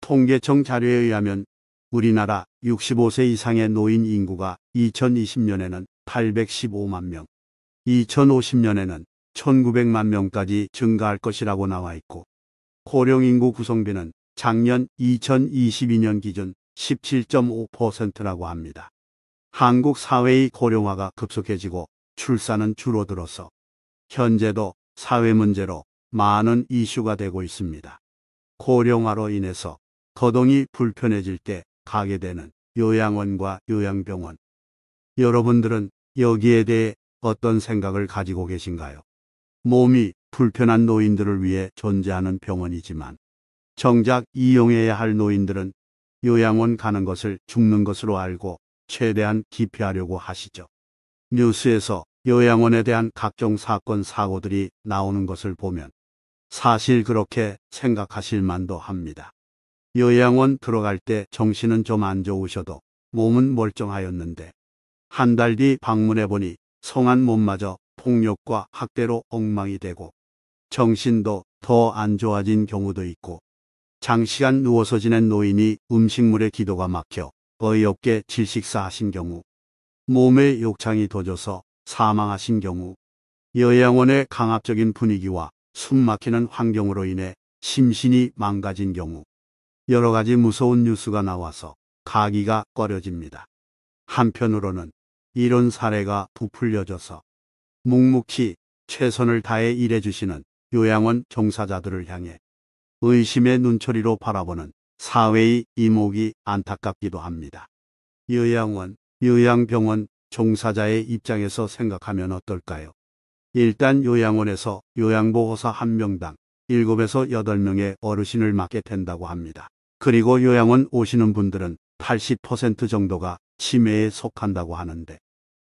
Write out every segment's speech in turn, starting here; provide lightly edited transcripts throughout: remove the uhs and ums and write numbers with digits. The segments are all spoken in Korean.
통계청 자료에 의하면 우리나라 65세 이상의 노인 인구가 2020년에는 815만 명, 2050년에는 1900만 명까지 증가할 것이라고 나와 있고, 고령인구 구성비는 작년 2022년 기준 17.5%라고 합니다. 한국 사회의 고령화가 급속해지고 출산은 줄어들어서 현재도 사회 문제로 많은 이슈가 되고 있습니다. 고령화로 인해서 거동이 불편해질 때 가게 되는 요양원과 요양병원. 여러분들은 여기에 대해 어떤 생각을 가지고 계신가요? 몸이 불편한 노인들을 위해 존재하는 병원이지만 정작 이용해야 할 노인들은 요양원 가는 것을 죽는 것으로 알고 최대한 기피하려고 하시죠. 뉴스에서 요양원에 대한 각종 사건, 사고들이 나오는 것을 보면 사실 그렇게 생각하실 만도 합니다. 요양원 들어갈 때 정신은 좀 안 좋으셔도 몸은 멀쩡하였는데 한 달 뒤 방문해 보니 성한 몸마저 폭력과 학대로 엉망이 되고 정신도 더 안 좋아진 경우도 있고, 장시간 누워서 지낸 노인이 음식물에 기도가 막혀 어이없게 질식사하신 경우, 몸에 욕창이 도져서 사망하신 경우, 요양원의 강압적인 분위기와 숨막히는 환경으로 인해 심신이 망가진 경우, 여러 가지 무서운 뉴스가 나와서 가기가 꺼려집니다. 한편으로는 이런 사례가 부풀려져서 묵묵히 최선을 다해 일해주시는 요양원 종사자들을 향해 의심의 눈초리로 바라보는 사회의 이목이 안타깝기도 합니다. 요양원, 요양병원 종사자의 입장에서 생각하면 어떨까요? 일단 요양원에서 요양보호사 1명당 7에서 8명의 어르신을 맡게 된다고 합니다. 그리고 요양원 오시는 분들은 80% 정도가 치매에 속한다고 하는데,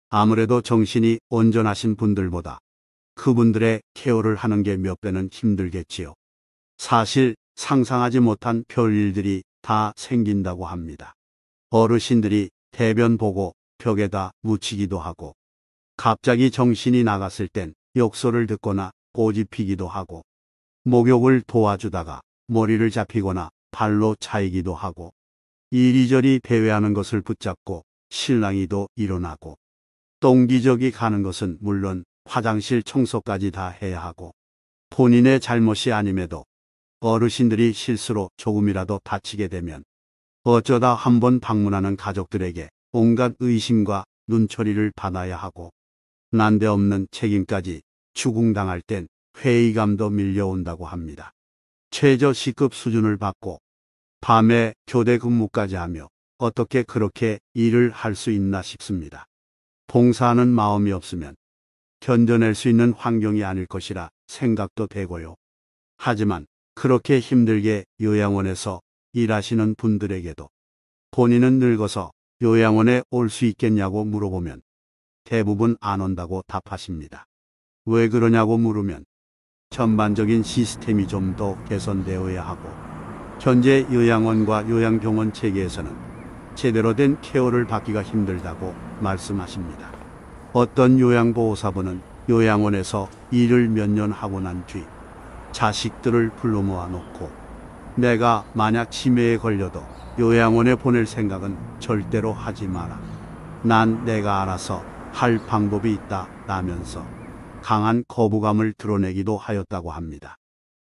아무래도 정신이 온전하신 분들보다 그분들의 케어를 하는 게 몇 배는 힘들겠지요. 사실 상상하지 못한 별일들이 다 생긴다고 합니다. 어르신들이 대변 보고 벽에다 묻히기도 하고, 갑자기 정신이 나갔을 땐 욕설을 듣거나 꼬집히기도 하고, 목욕을 도와주다가 머리를 잡히거나 발로 차이기도 하고, 이리저리 배회하는 것을 붙잡고 실랑이도 일어나고, 똥기저귀 가는 것은 물론 화장실 청소까지 다 해야 하고, 본인의 잘못이 아님에도 어르신들이 실수로 조금이라도 다치게 되면 어쩌다 한번 방문하는 가족들에게 온갖 의심과 눈초리를 받아야 하고, 난데없는 책임까지 추궁당할 땐 회의감도 밀려온다고 합니다. 최저 C급 수준을 받고 밤에 교대 근무까지 하며 어떻게 그렇게 일을 할 수 있나 싶습니다. 봉사하는 마음이 없으면 견뎌낼 수 있는 환경이 아닐 것이라 생각도 되고요. 하지만 그렇게 힘들게 요양원에서 일하시는 분들에게도 본인은 늙어서 요양원에 올 수 있겠냐고 물어보면 대부분 안 온다고 답하십니다. 왜 그러냐고 물으면 전반적인 시스템이 좀 더 개선되어야 하고, 현재 요양원과 요양병원 체계에서는 제대로 된 케어를 받기가 힘들다고 말씀하십니다. 어떤 요양보호사분은 요양원에서 일을 몇 년 하고 난 뒤 자식들을 불러 모아놓고 내가 만약 치매에 걸려도 요양원에 보낼 생각은 절대로 하지 마라. 난 내가 알아서 할 방법이 있다 라면서 강한 거부감을 드러내기도 하였다고 합니다.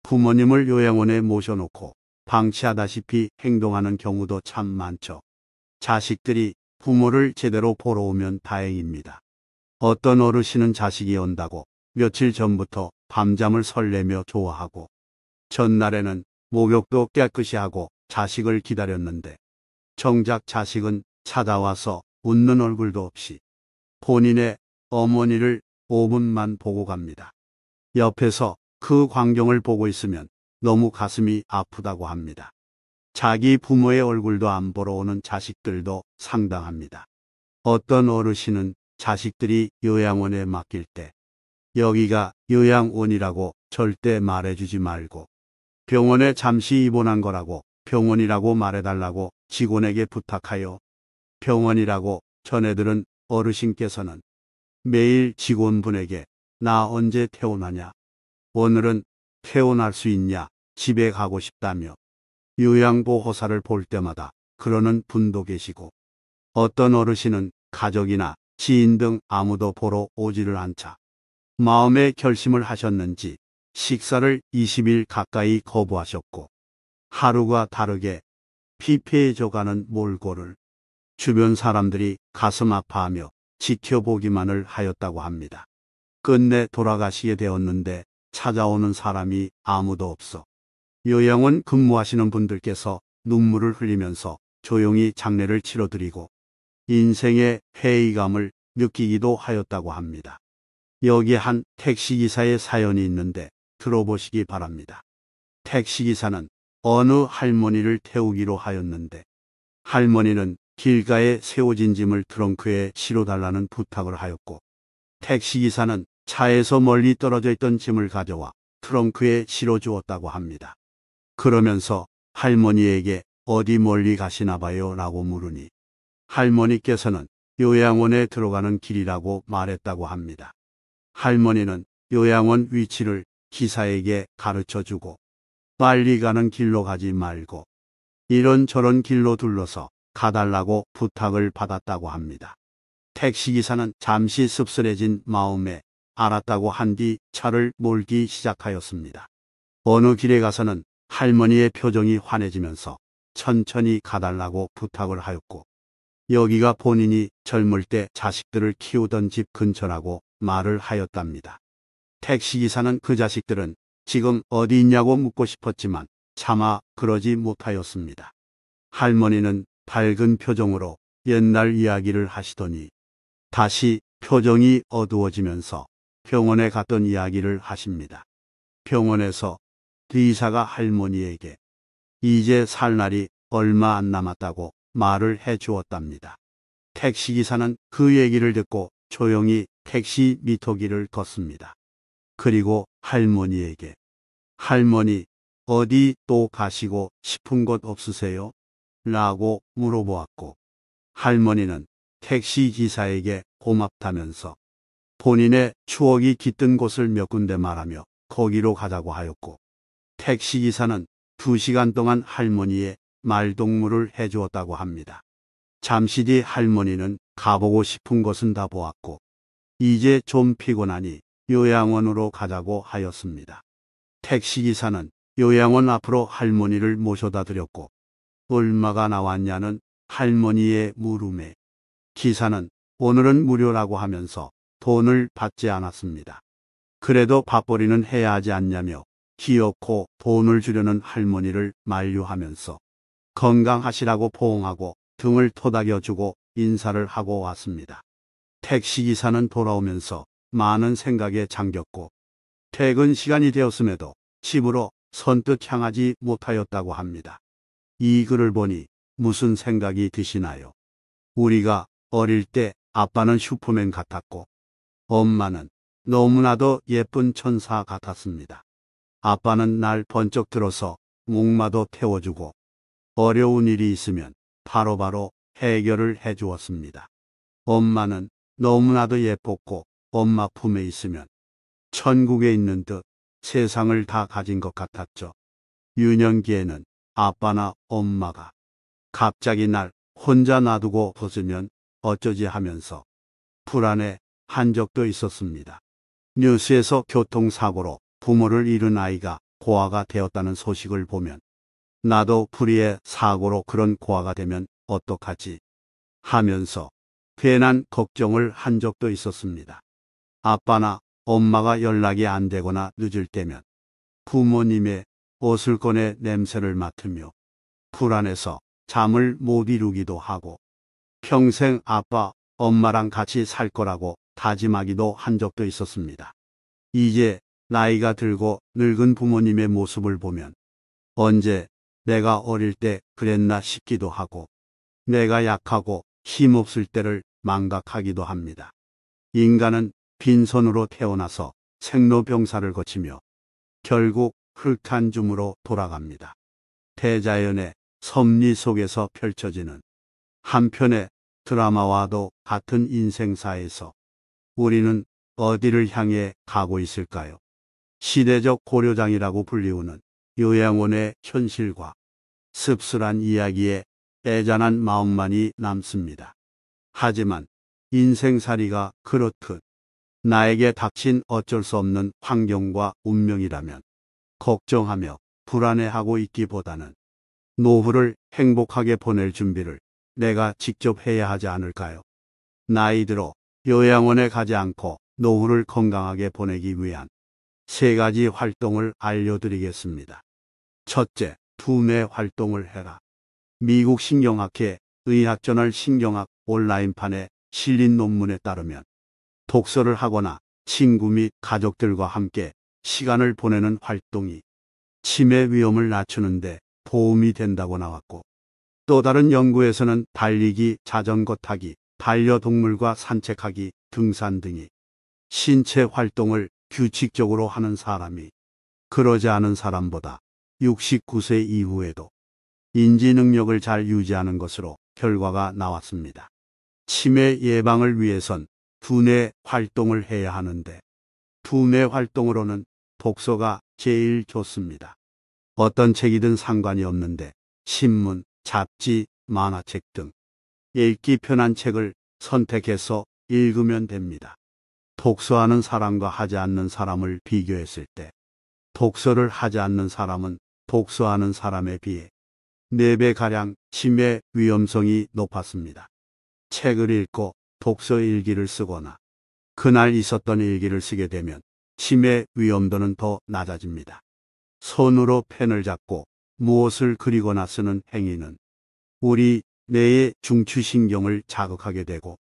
부모님을 요양원에 모셔놓고 방치하다시피 행동하는 경우도 참 많죠. 자식들이 부모를 제대로 보러 오면 다행입니다. 어떤 어르신은 자식이 온다고 며칠 전부터 밤잠을 설레며 좋아하고, 전날에는 목욕도 깨끗이 하고 자식을 기다렸는데 정작 자식은 찾아와서 웃는 얼굴도 없이 본인의 어머니를 5분만 보고 갑니다. 옆에서 그 광경을 보고 있으면 너무 가슴이 아프다고 합니다. 자기 부모의 얼굴도 안 보러 오는 자식들도 상당합니다. 어떤 어르신은 자식들이 요양원에 맡길 때 여기가 요양원이라고 절대 말해주지 말고 병원에 잠시 입원한 거라고 병원이라고 말해달라고 직원에게 부탁하여 병원이라고 전해들은 어르신께서는 매일 직원분에게 나 언제 퇴원하냐, 오늘은 퇴원할 수 있냐, 집에 가고 싶다며 요양보호사를 볼 때마다 그러는 분도 계시고, 어떤 어르신은 가족이나 지인 등 아무도 보러 오지를 않자 마음의 결심을 하셨는지 식사를 20일 가까이 거부하셨고, 하루가 다르게 피폐해져가는 몰골을 주변 사람들이 가슴 아파하며 지켜보기만을 하였다고 합니다. 끝내 돌아가시게 되었는데 찾아오는 사람이 아무도 없어 요양원 근무하시는 분들께서 눈물을 흘리면서 조용히 장례를 치러드리고 인생의 회의감을 느끼기도 하였다고 합니다. 여기에 한 택시기사의 사연이 있는데 들어보시기 바랍니다. 택시기사는 어느 할머니를 태우기로 하였는데 할머니는 길가에 세워진 짐을 트렁크에 실어달라는 부탁을 하였고, 택시기사는 차에서 멀리 떨어져 있던 짐을 가져와 트렁크에 실어주었다고 합니다. 그러면서 할머니에게 어디 멀리 가시나 봐요 라고 물으니 할머니께서는 요양원에 들어가는 길이라고 말했다고 합니다. 할머니는 요양원 위치를 기사에게 가르쳐주고 빨리 가는 길로 가지 말고 이런저런 길로 둘러서 가달라고 부탁을 받았다고 합니다. 택시기사는 잠시 씁쓸해진 마음에 알았다고 한 뒤 차를 몰기 시작하였습니다. 어느 길에 가서는 할머니의 표정이 환해지면서 천천히 가달라고 부탁을 하였고, 여기가 본인이 젊을 때 자식들을 키우던 집 근처라고 말을 하였답니다. 택시기사는 그 자식들은 지금 어디 있냐고 묻고 싶었지만 차마 그러지 못하였습니다. 할머니는 밝은 표정으로 옛날 이야기를 하시더니 다시 표정이 어두워지면서 병원에 갔던 이야기를 하십니다. 병원에서 의사가 할머니에게 이제 살 날이 얼마 안 남았다고 말을 해 주었답니다. 택시기사는 그 얘기를 듣고 조용히 택시 미터기를 껐습니다. 그리고 할머니에게 할머니 어디 또 가시고 싶은 곳 없으세요? 라고 물어보았고, 할머니는 택시기사에게 고맙다면서 본인의 추억이 깃든 곳을 몇 군데 말하며 거기로 가자고 하였고, 택시기사는 2시간 동안 할머니의 말동무를 해주었다고 합니다. 잠시 뒤 할머니는 가보고 싶은 곳은 다 보았고 이제 좀 피곤하니 요양원으로 가자고 하였습니다. 택시기사는 요양원 앞으로 할머니를 모셔다 드렸고 얼마가 나왔냐는 할머니의 물음에 기사는 오늘은 무료라고 하면서 돈을 받지 않았습니다. 그래도 밥벌이는 해야 하지 않냐며 귀엽고 돈을 주려는 할머니를 만류하면서 건강하시라고 포옹하고 등을 토닥여주고 인사를 하고 왔습니다. 택시기사는 돌아오면서 많은 생각에 잠겼고 퇴근 시간이 되었음에도 집으로 선뜻 향하지 못하였다고 합니다. 이 글을 보니 무슨 생각이 드시나요? 우리가 어릴 때 아빠는 슈퍼맨 같았고 엄마는 너무나도 예쁜 천사 같았습니다. 아빠는 날 번쩍 들어서 목마도 태워주고 어려운 일이 있으면 바로바로 해결을 해주었습니다. 엄마는 너무나도 예뻤고 엄마 품에 있으면 천국에 있는 듯 세상을 다 가진 것 같았죠. 유년기에는 아빠나 엄마가 갑자기 날 혼자 놔두고 벗으면 어쩌지 하면서 불안해 한 적도 있었습니다. 뉴스에서 교통사고로 부모를 잃은 아이가 고아가 되었다는 소식을 보면 나도 불의의 사고로 그런 고아가 되면 어떡하지 하면서 괜한 걱정을 한 적도 있었습니다. 아빠나 엄마가 연락이 안 되거나 늦을 때면 부모님의 옷을 꺼내 냄새를 맡으며 불안해서 잠을 못 이루기도 하고 평생 아빠, 엄마랑 같이 살 거라고 다짐하기도 한 적도 있었습니다. 이제 나이가 들고 늙은 부모님의 모습을 보면 언제 내가 어릴 때 그랬나 싶기도 하고 내가 약하고 힘없을 때를 망각하기도 합니다. 인간은 빈손으로 태어나서 생로병사를 거치며 결국 흙한 줌으로 돌아갑니다. 대자연의 섭리 속에서 펼쳐지는 한편의 드라마와도 같은 인생사에서 우리는 어디를 향해 가고 있을까요? 시대적 고려장이라고 불리우는 요양원의 현실과 씁쓸한 이야기에 애잔한 마음만이 남습니다. 하지만 인생살이가 그렇듯 나에게 닥친 어쩔 수 없는 환경과 운명이라면 걱정하며 불안해하고 있기보다는 노후를 행복하게 보낼 준비를 내가 직접 해야 하지 않을까요? 나이 들어 요양원에 가지 않고 노후를 건강하게 보내기 위한 3가지 활동을 알려드리겠습니다. 첫째, 두뇌 활동을 해라. 미국 신경학회 의학저널 신경학 온라인판에 실린 논문에 따르면 독서를 하거나 친구 및 가족들과 함께 시간을 보내는 활동이 치매 위험을 낮추는데 도움이 된다고 나왔고, 또 다른 연구에서는 달리기, 자전거 타기, 반려동물과 산책하기, 등산 등이 신체 활동을 규칙적으로 하는 사람이 그러지 않은 사람보다 69세 이후에도 인지 능력을 잘 유지하는 것으로 결과가 나왔습니다. 치매 예방을 위해선 두뇌 활동을 해야 하는데, 두뇌 활동으로는 독서가 제일 좋습니다. 어떤 책이든 상관이 없는데 신문, 잡지, 만화책 등 읽기 편한 책을 선택해서 읽으면 됩니다. 독서하는 사람과 하지 않는 사람을 비교했을 때 독서를 하지 않는 사람은 독서하는 사람에 비해 4배가량 치매 위험성이 높았습니다. 책을 읽고 독서 일기를 쓰거나 그날 있었던 일기를 쓰게 되면 치매 위험도는 더 낮아집니다. 손으로 펜을 잡고 무엇을 그리거나 쓰는 행위는 우리 뇌의 중추신경을 자극하게 되고,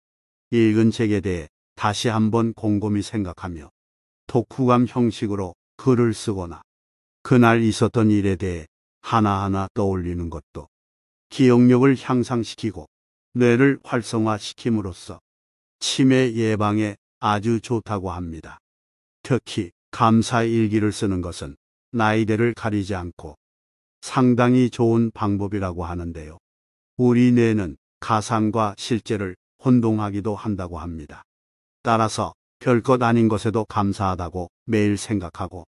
읽은 책에 대해 다시 한번 곰곰이 생각하며 독후감 형식으로 글을 쓰거나 그날 있었던 일에 대해 하나하나 떠올리는 것도 기억력을 향상시키고 뇌를 활성화시킴으로써 치매 예방에 아주 좋다고 합니다. 특히 감사 일기를 쓰는 것은 나이대를 가리지 않고 상당히 좋은 방법이라고 하는데요. 우리 뇌는 가상과 실제를 혼동하기도 한다고 합니다. 따라서 별것 아닌 것에도 감사하다고 매일 생각하고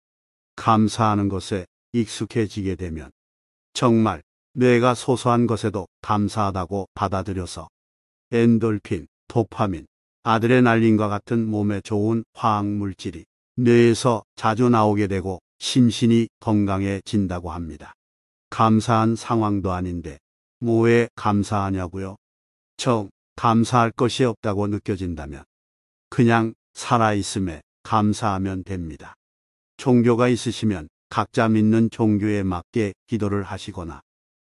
감사하는 것에 익숙해지게 되면 정말 뇌가 소소한 것에도 감사하다고 받아들여서 엔돌핀, 도파민, 아드레날린과 같은 몸에 좋은 화학물질이 뇌에서 자주 나오게 되고 심신이 건강해진다고 합니다. 감사한 상황도 아닌데 뭐에 감사하냐고요? 감사할 것이 없다고 느껴진다면 그냥 살아있음에 감사하면 됩니다. 종교가 있으시면 각자 믿는 종교에 맞게 기도를 하시거나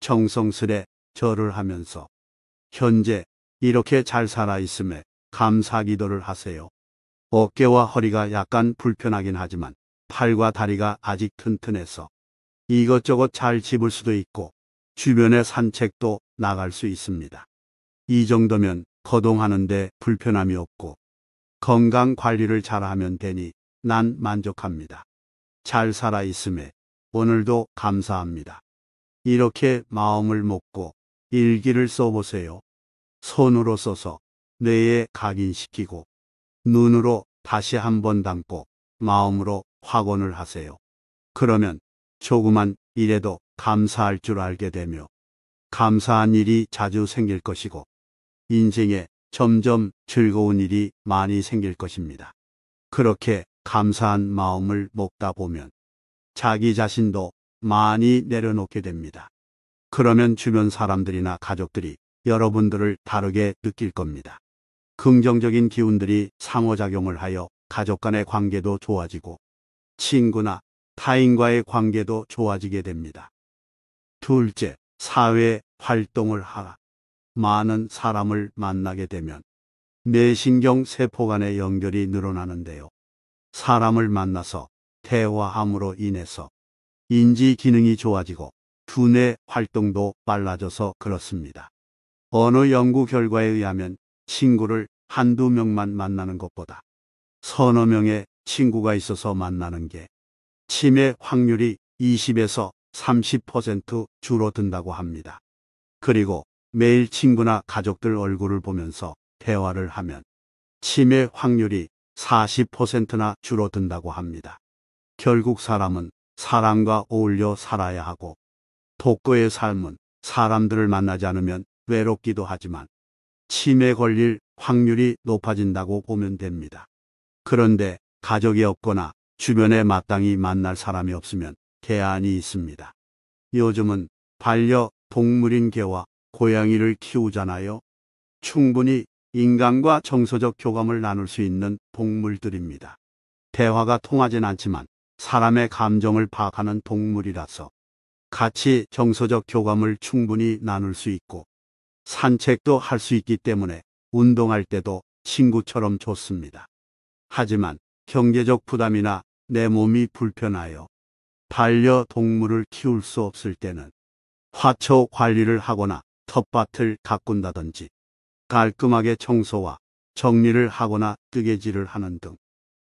정성스레 절을 하면서 현재 이렇게 잘 살아있음에 감사 기도를 하세요. 어깨와 허리가 약간 불편하긴 하지만 팔과 다리가 아직 튼튼해서 이것저것 잘 집을 수도 있고 주변에 산책도 나갈 수 있습니다. 이 정도면 거동하는데 불편함이 없고 건강 관리를 잘하면 되니 난 만족합니다. 잘 살아있음에 오늘도 감사합니다. 이렇게 마음을 먹고 일기를 써보세요. 손으로 써서 뇌에 각인시키고 눈으로 다시 한번 담고 마음으로 확언을 하세요. 그러면 조그만 일에도 감사할 줄 알게 되며 감사한 일이 자주 생길 것이고 인생에 점점 즐거운 일이 많이 생길 것입니다. 그렇게 감사한 마음을 먹다 보면 자기 자신도 많이 내려놓게 됩니다. 그러면 주변 사람들이나 가족들이 여러분들을 다르게 느낄 겁니다. 긍정적인 기운들이 상호작용을 하여 가족 간의 관계도 좋아지고 친구나 타인과의 관계도 좋아지게 됩니다. 둘째, 사회 활동을 하라. 많은 사람을 만나게 되면 뇌신경 세포 간의 연결이 늘어나는데요. 사람을 만나서 대화함으로 인해서 인지 기능이 좋아지고 두뇌 활동도 빨라져서 그렇습니다. 어느 연구 결과에 의하면 친구를 한두 명만 만나는 것보다 서너 명의 친구가 있어서 만나는 게 치매 확률이 20에서 30% 줄어든다고 합니다. 그리고 매일 친구나 가족들 얼굴을 보면서 대화를 하면 치매 확률이 40%나 줄어든다고 합니다. 결국 사람은 사람과 어울려 살아야 하고 독거의 삶은 사람들을 만나지 않으면 외롭기도 하지만 치매에 걸릴 확률이 높아진다고 보면 됩니다. 그런데 가족이 없거나 주변에 마땅히 만날 사람이 없으면 대안이 있습니다. 요즘은 반려동물인 개와 고양이를 키우잖아요. 충분히 인간과 정서적 교감을 나눌 수 있는 동물들입니다. 대화가 통하진 않지만 사람의 감정을 파악하는 동물이라서 같이 정서적 교감을 충분히 나눌 수 있고 산책도 할 수 있기 때문에 운동할 때도 친구처럼 좋습니다. 하지만 경제적 부담이나 내 몸이 불편하여 반려동물을 키울 수 없을 때는 화초 관리를 하거나 텃밭을 가꾼다든지 깔끔하게 청소와 정리를 하거나 뜨개질을 하는 등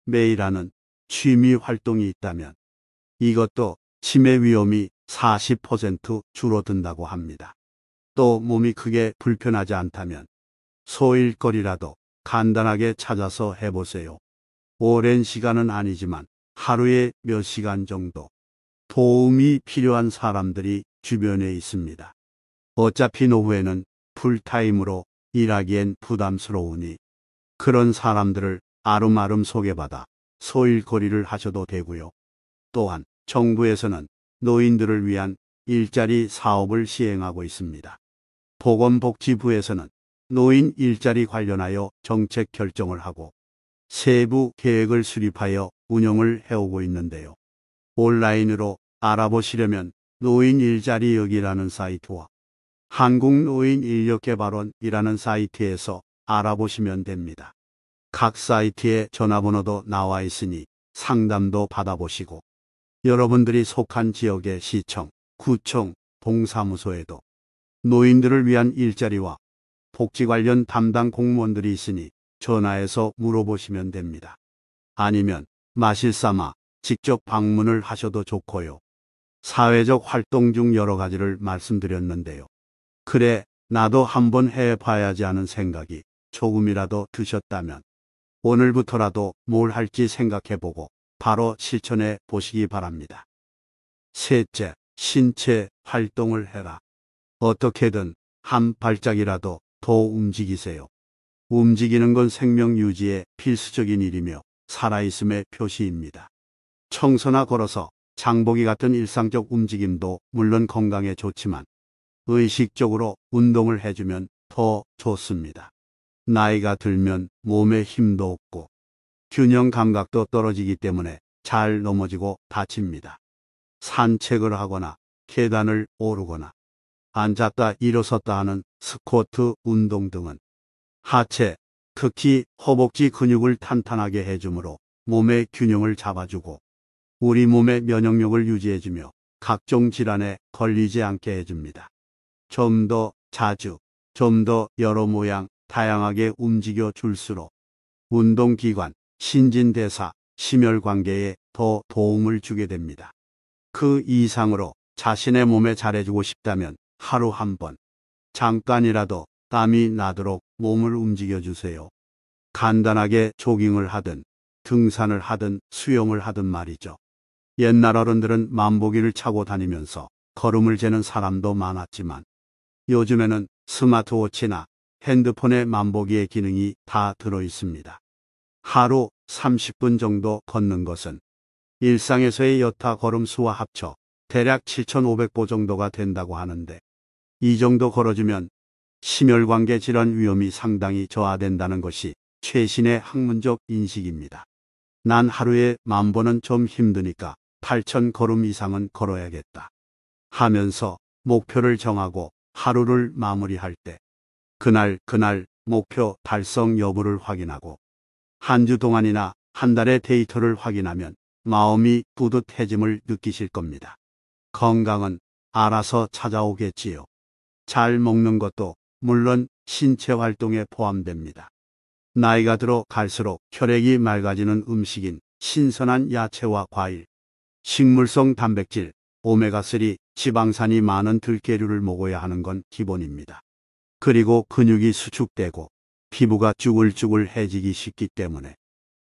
매일 하는 취미 활동이 있다면 이것도 치매 위험이 40% 줄어든다고 합니다. 또 몸이 크게 불편하지 않다면 소일거리라도 간단하게 찾아서 해보세요. 오랜 시간은 아니지만 하루에 몇 시간 정도 도움이 필요한 사람들이 주변에 있습니다. 어차피 노후에는 풀타임으로 일하기엔 부담스러우니 그런 사람들을 아름아름 소개받아 소일거리를 하셔도 되고요. 또한 정부에서는 노인들을 위한 일자리 사업을 시행하고 있습니다. 보건복지부에서는 노인 일자리 관련하여 정책 결정을 하고 세부 계획을 수립하여 운영을 해오고 있는데요. 온라인으로 알아보시려면 노인 일자리 여기라는 사이트와 한국노인인력개발원이라는 사이트에서 알아보시면 됩니다. 각 사이트에 전화번호도 나와 있으니 상담도 받아보시고 여러분들이 속한 지역의 시청, 구청, 동사무소에도 노인들을 위한 일자리와 복지 관련 담당 공무원들이 있으니 전화해서 물어보시면 됩니다. 아니면 마실삼아 직접 방문을 하셔도 좋고요. 사회적 활동 중 여러 가지를 말씀드렸는데요. 그래, 나도 한번 해봐야지 하는 생각이 조금이라도 드셨다면 오늘부터라도 뭘 할지 생각해보고 바로 실천해 보시기 바랍니다. 셋째, 신체 활동을 해라. 어떻게든 한 발짝이라도 더 움직이세요. 움직이는 건 생명 유지에 필수적인 일이며 살아있음의 표시입니다. 청소나 걸어서 장보기 같은 일상적 움직임도 물론 건강에 좋지만 의식적으로 운동을 해주면 더 좋습니다. 나이가 들면 몸에 힘도 없고 균형 감각도 떨어지기 때문에 잘 넘어지고 다칩니다. 산책을 하거나 계단을 오르거나 앉았다 일어섰다 하는 스쿼트 운동 등은 하체, 특히 허벅지 근육을 탄탄하게 해주므로 몸의 균형을 잡아주고 우리 몸의 면역력을 유지해주며 각종 질환에 걸리지 않게 해줍니다. 좀 더 자주, 좀 더 여러 모양 다양하게 움직여 줄수록 운동기관, 신진대사, 심혈관계에 더 도움을 주게 됩니다. 그 이상으로 자신의 몸에 잘해주고 싶다면 하루 한 번, 잠깐이라도 땀이 나도록 몸을 움직여주세요. 간단하게 조깅을 하든 등산을 하든 수영을 하든 말이죠. 옛날 어른들은 만보기를 차고 다니면서 걸음을 재는 사람도 많았지만 요즘에는 스마트워치나 핸드폰에 만보기의 기능이 다 들어 있습니다. 하루 30분 정도 걷는 것은 일상에서의 여타 걸음 수와 합쳐 대략 7,500보 정도가 된다고 하는데 이 정도 걸어주면 심혈관계 질환 위험이 상당히 저하된다는 것이 최신의 학문적 인식입니다. 난 하루에 10,000보는 좀 힘드니까 8,000 걸음 이상은 걸어야겠다 하면서 목표를 정하고 하루를 마무리할 때 그날 목표 달성 여부를 확인하고 한 주 동안이나 한 달의 데이터를 확인하면 마음이 뿌듯해짐을 느끼실 겁니다. 건강은 알아서 찾아오겠지요. 잘 먹는 것도 물론 신체 활동에 포함됩니다. 나이가 들어 갈수록 혈액이 맑아지는 음식인 신선한 야채와 과일, 식물성 단백질, 오메가3, 지방산이 많은 들깨류를 먹어야 하는 건 기본입니다. 그리고 근육이 수축되고 피부가 쭈글쭈글해지기 쉽기 때문에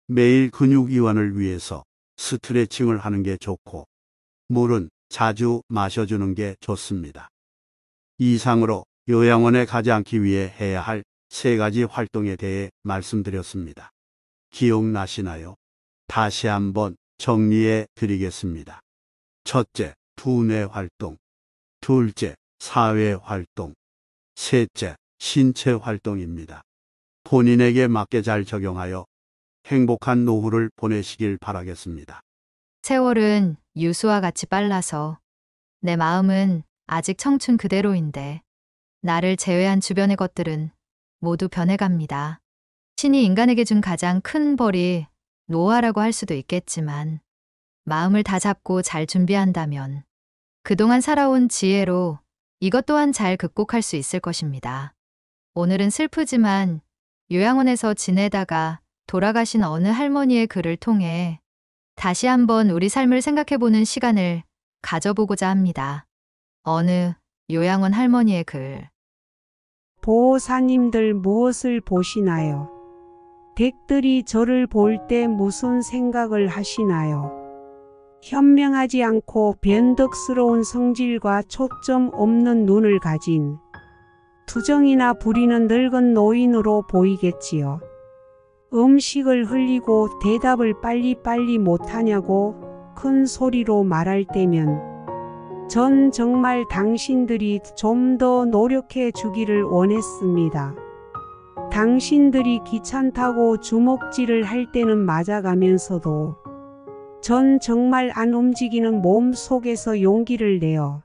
매일 근육 이완을 위해서 스트레칭을 하는 게 좋고 물은 자주 마셔주는 게 좋습니다. 이상으로 요양원에 가지 않기 위해 해야 할 3가지 활동에 대해 말씀드렸습니다. 기억나시나요? 다시 한번 정리해 드리겠습니다. 첫째, 두뇌 활동. 둘째, 사회 활동. 셋째, 신체 활동입니다. 본인에게 맞게 잘 적용하여 행복한 노후를 보내시길 바라겠습니다. 세월은 유수와 같이 빨라서 내 마음은 아직 청춘 그대로인데 나를 제외한 주변의 것들은 모두 변해갑니다. 신이 인간에게 준 가장 큰 벌이 노화라고 할 수도 있겠지만 마음을 다잡고 잘 준비한다면 그동안 살아온 지혜로 이것 또한 잘 극복할 수 있을 것입니다. 오늘은 슬프지만 요양원에서 지내다가 돌아가신 어느 할머니의 글을 통해 다시 한번 우리 삶을 생각해보는 시간을 가져보고자 합니다. 어느 요양원 할머니의 글. 보호사님들 무엇을 보시나요? 댁들이 저를 볼 때 무슨 생각을 하시나요? 현명하지 않고 변덕스러운 성질과 초점 없는 눈을 가진 투정이나 부리는 늙은 노인으로 보이겠지요. 음식을 흘리고 대답을 빨리빨리 못하냐고 큰 소리로 말할 때면 전 정말 당신들이 좀 더 노력해 주기를 원했습니다. 당신들이 귀찮다고 주먹질을 할 때는 맞아가면서도 전 정말 안 움직이는 몸 속에서 용기를 내어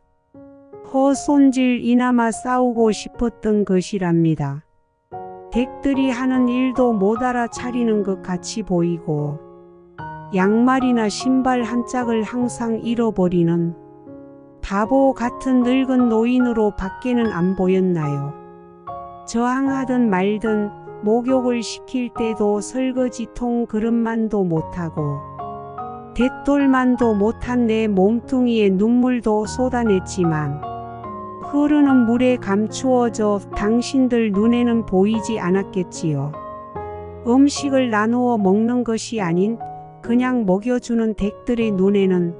허손질 이나마 싸우고 싶었던 것이랍니다. 댁들이 하는 일도 못 알아차리는 것 같이 보이고 양말이나 신발 한 짝을 항상 잃어버리는 바보 같은 늙은 노인으로 밖에는 안 보였나요? 저항하든 말든 목욕을 시킬 때도 설거지통 그릇만도 못하고 대돌만도 못한 내 몸뚱이에 눈물도 쏟아냈지만 흐르는 물에 감추어져 당신들 눈에는 보이지 않았겠지요. 음식을 나누어 먹는 것이 아닌 그냥 먹여주는 댁들의 눈에는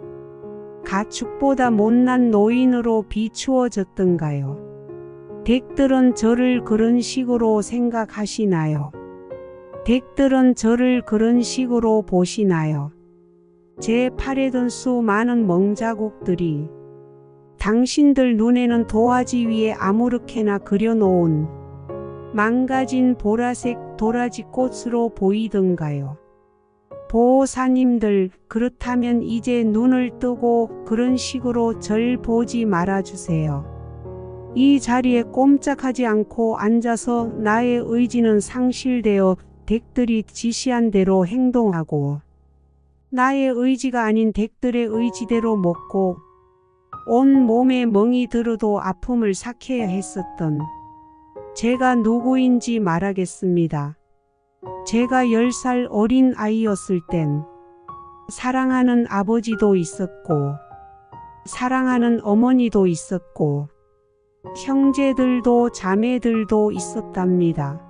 가축보다 못난 노인으로 비추어졌던가요? 댁들은 저를 그런 식으로 생각하시나요? 댁들은 저를 그런 식으로 보시나요? 제 팔에 든 수많은 멍자국들이 당신들 눈에는 도화지 위에 아무렇게나 그려놓은 망가진 보라색 도라지 꽃으로 보이던가요? 보호사님들, 그렇다면 이제 눈을 뜨고 그런 식으로 절 보지 말아주세요. 이 자리에 꼼짝하지 않고 앉아서 나의 의지는 상실되어 댁들이 지시한 대로 행동하고 나의 의지가 아닌 댁들의 의지대로 먹고 온 몸에 멍이 들어도 아픔을 삭혀야 했었던 제가 누구인지 말하겠습니다. 제가 10살 어린 아이였을 땐 사랑하는 아버지도 있었고 사랑하는 어머니도 있었고 형제들도 자매들도 있었답니다.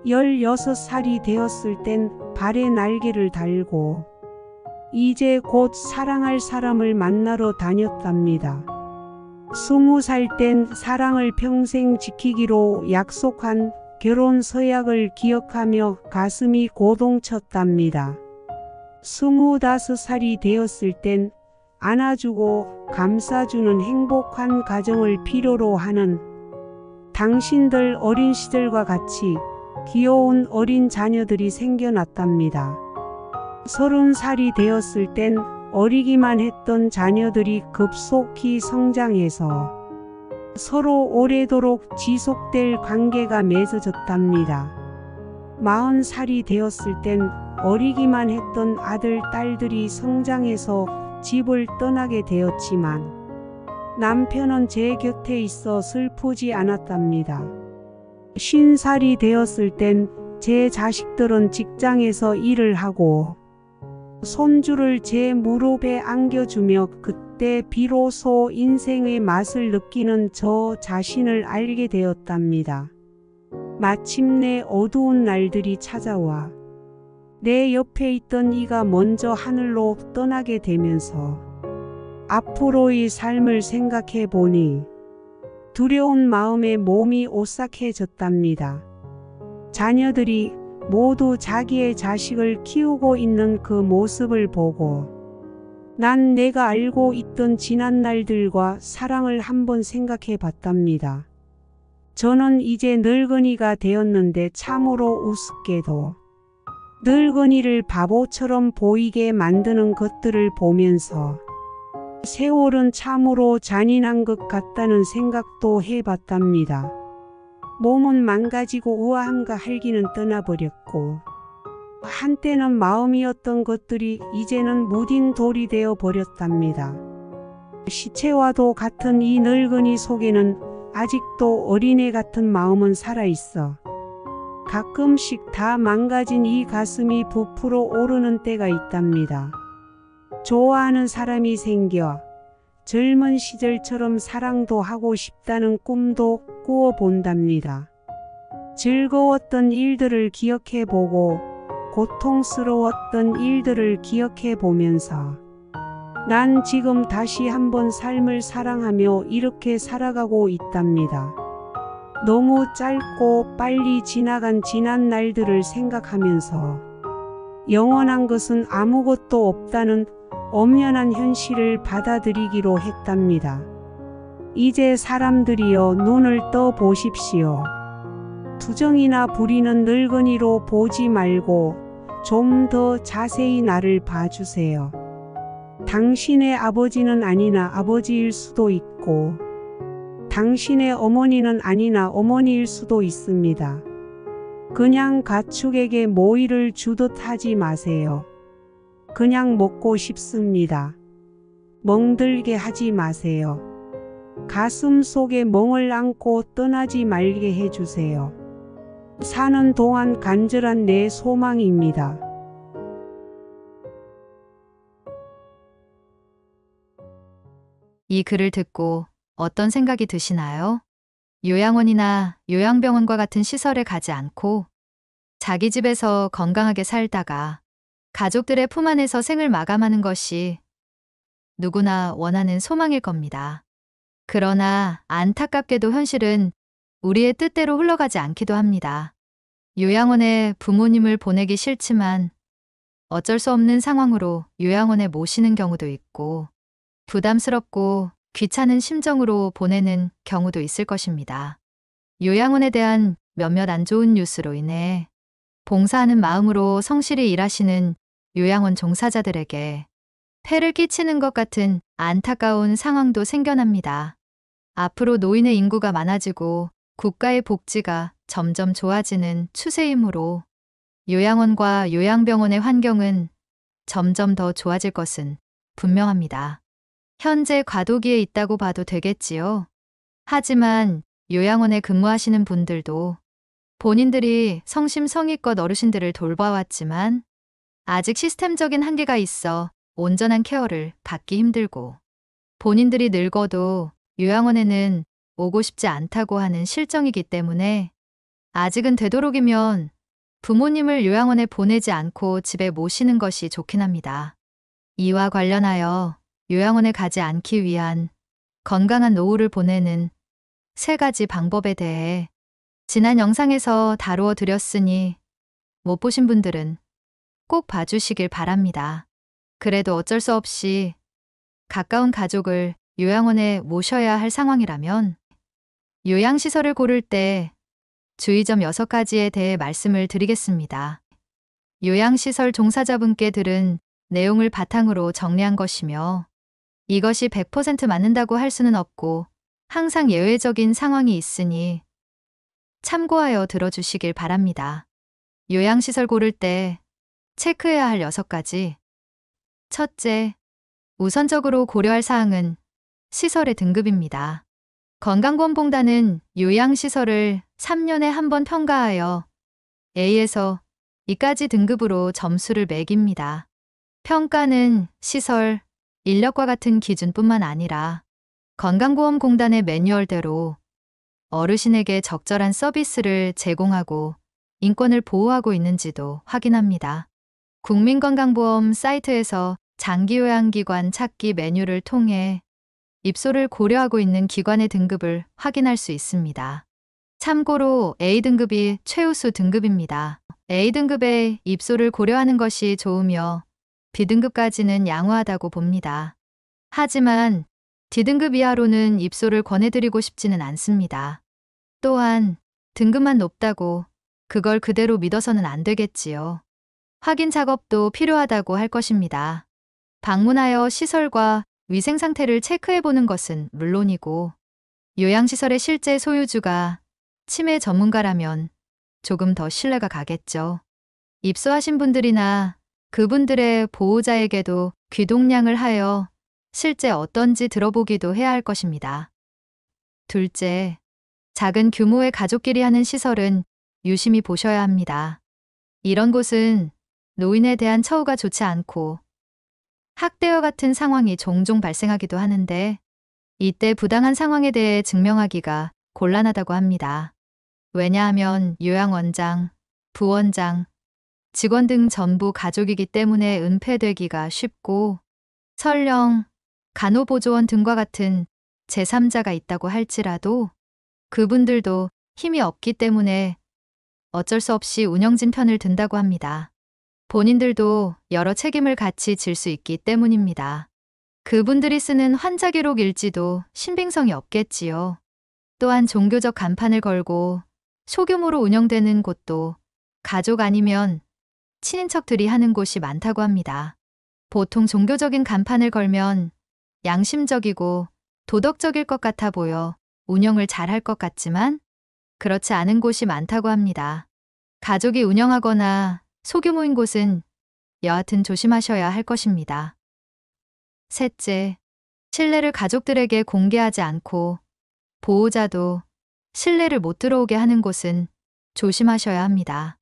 16살이 되었을 땐 발에 날개를 달고 이제 곧 사랑할 사람을 만나러 다녔답니다. 20살 땐 사랑을 평생 지키기로 약속한 결혼 서약을 기억하며 가슴이 고동쳤답니다. 25살이 되었을 땐 안아주고 감싸주는 행복한 가정을 필요로 하는 당신들 어린 시절과 같이 귀여운 어린 자녀들이 생겨났답니다. 30살이 되었을 땐 어리기만 했던 자녀들이 급속히 성장해서 서로 오래도록 지속될 관계가 맺어졌답니다. 40살이 되었을 땐 어리기만 했던 아들, 딸들이 성장해서 집을 떠나게 되었지만 남편은 제 곁에 있어 슬프지 않았답니다. 50살이 되었을 땐 제 자식들은 직장에서 일을 하고 손주를 제 무릎에 안겨주며 그때 비로소 인생의 맛을 느끼는 저 자신을 알게 되었답니다. 마침내 어두운 날들이 찾아와 내 옆에 있던 이가 먼저 하늘로 떠나게 되면서 앞으로의 삶을 생각해 보니 두려운 마음에 몸이 오싹해졌답니다. 자녀들이 모두 자기의 자식을 키우고 있는 그 모습을 보고 난 내가 알고 있던 지난 날들과 사랑을 한번 생각해 봤답니다. 저는 이제 늙은이가 되었는데 참으로 우습게도 늙은이를 바보처럼 보이게 만드는 것들을 보면서 세월은 참으로 잔인한 것 같다는 생각도 해봤답니다. 몸은 망가지고 우아함과 활기는 떠나버렸고 한때는 마음이었던 것들이 이제는 무딘 돌이 되어 버렸답니다. 시체와도 같은 이 늙은이 속에는 아직도 어린애 같은 마음은 살아있어 가끔씩 다 망가진 이 가슴이 부풀어 오르는 때가 있답니다. 좋아하는 사람이 생겨 젊은 시절처럼 사랑도 하고 싶다는 꿈도 꾸어 본답니다. 즐거웠던 일들을 기억해 보고 고통스러웠던 일들을 기억해 보면서 난 지금 다시 한번 삶을 사랑하며 이렇게 살아가고 있답니다. 너무 짧고 빨리 지나간 지난 날들을 생각하면서 영원한 것은 아무것도 없다는 엄연한 현실을 받아들이기로 했답니다. 이제 사람들이여 눈을 떠 보십시오. 투정이나 부리는 늙은이로 보지 말고 좀 더 자세히 나를 봐주세요. 당신의 아버지는 아니나 아버지일 수도 있고 당신의 어머니는 아니나 어머니일 수도 있습니다. 그냥 가축에게 모이를 주듯 하지 마세요. 그냥 먹고 싶습니다. 멍들게 하지 마세요. 가슴 속에 멍을 안고 떠나지 말게 해주세요. 사는 동안 간절한 내 소망입니다. 이 글을 듣고 어떤 생각이 드시나요? 요양원이나 요양병원과 같은 시설에 가지 않고 자기 집에서 건강하게 살다가 가족들의 품 안에서 생을 마감하는 것이 누구나 원하는 소망일 겁니다. 그러나 안타깝게도 현실은 우리의 뜻대로 흘러가지 않기도 합니다. 요양원에 부모님을 보내기 싫지만 어쩔 수 없는 상황으로 요양원에 모시는 경우도 있고 부담스럽고 귀찮은 심정으로 보내는 경우도 있을 것입니다. 요양원에 대한 몇몇 안 좋은 뉴스로 인해 봉사하는 마음으로 성실히 일하시는 요양원 종사자들에게 폐를 끼치는 것 같은 안타까운 상황도 생겨납니다. 앞으로 노인의 인구가 많아지고 국가의 복지가 점점 좋아지는 추세이므로 요양원과 요양병원의 환경은 점점 더 좋아질 것은 분명합니다. 현재 과도기에 있다고 봐도 되겠지요. 하지만 요양원에 근무하시는 분들도 본인들이 성심성의껏 어르신들을 돌봐왔지만 아직 시스템적인 한계가 있어 온전한 케어를 받기 힘들고 본인들이 늙어도 요양원에는 오고 싶지 않다고 하는 실정이기 때문에 아직은 되도록이면 부모님을 요양원에 보내지 않고 집에 모시는 것이 좋긴 합니다. 이와 관련하여 요양원에 가지 않기 위한 건강한 노후를 보내는 3가지 방법에 대해 지난 영상에서 다루어 드렸으니 못 보신 분들은 꼭 봐주시길 바랍니다. 그래도 어쩔 수 없이 가까운 가족을 요양원에 모셔야 할 상황이라면 요양시설을 고를 때 주의점 6가지에 대해 말씀을 드리겠습니다. 요양시설 종사자분께 들은 내용을 바탕으로 정리한 것이며 이것이 100% 맞는다고 할 수는 없고 항상 예외적인 상황이 있으니 참고하여 들어주시길 바랍니다. 요양시설 고를 때 체크해야 할 6가지. 첫째, 우선적으로 고려할 사항은 시설의 등급입니다. 건강보험공단은 요양시설을 3년에 한 번 평가하여 A에서 E까지 등급으로 점수를 매깁니다. 평가는 시설, 인력과 같은 기준뿐만 아니라 건강보험공단의 매뉴얼대로 어르신에게 적절한 서비스를 제공하고 인권을 보호하고 있는지도 확인합니다. 국민건강보험 사이트에서 장기요양기관 찾기 메뉴를 통해 입소를 고려하고 있는 기관의 등급을 확인할 수 있습니다. 참고로 A등급이 최우수 등급입니다. A등급의 입소를 고려하는 것이 좋으며 B등급까지는 양호하다고 봅니다. 하지만 D등급 이하로는 입소를 권해드리고 싶지는 않습니다. 또한 등급만 높다고 그걸 그대로 믿어서는 안 되겠지요. 확인 작업도 필요하다고 할 것입니다. 방문하여 시설과 위생 상태를 체크해보는 것은 물론이고 요양시설의 실제 소유주가 치매 전문가라면 조금 더 신뢰가 가겠죠. 입소하신 분들이나 그분들의 보호자에게도 귀동냥을 하여 실제 어떤지 들어보기도 해야 할 것입니다. 둘째, 작은 규모의 가족끼리 하는 시설은 유심히 보셔야 합니다. 이런 곳은 노인에 대한 처우가 좋지 않고 학대와 같은 상황이 종종 발생하기도 하는데 이때 부당한 상황에 대해 증명하기가 곤란하다고 합니다. 왜냐하면 요양원장, 부원장, 직원 등 전부 가족이기 때문에 은폐되기가 쉽고 설령 간호보조원 등과 같은 제3자가 있다고 할지라도 그분들도 힘이 없기 때문에 어쩔 수 없이 운영진 편을 든다고 합니다. 본인들도 여러 책임을 같이 질 수 있기 때문입니다. 그분들이 쓰는 환자 기록 일지도 신빙성이 없겠지요. 또한 종교적 간판을 걸고 소규모로 운영되는 곳도 가족 아니면 친인척들이 하는 곳이 많다고 합니다. 보통 종교적인 간판을 걸면 양심적이고 도덕적일 것 같아 보여 운영을 잘할 것 같지만 그렇지 않은 곳이 많다고 합니다. 가족이 운영하거나 소규모인 곳은 여하튼 조심하셔야 할 것입니다. 셋째, 실내를 가족들에게 공개하지 않고 보호자도 실내를 못 들어오게 하는 곳은 조심하셔야 합니다.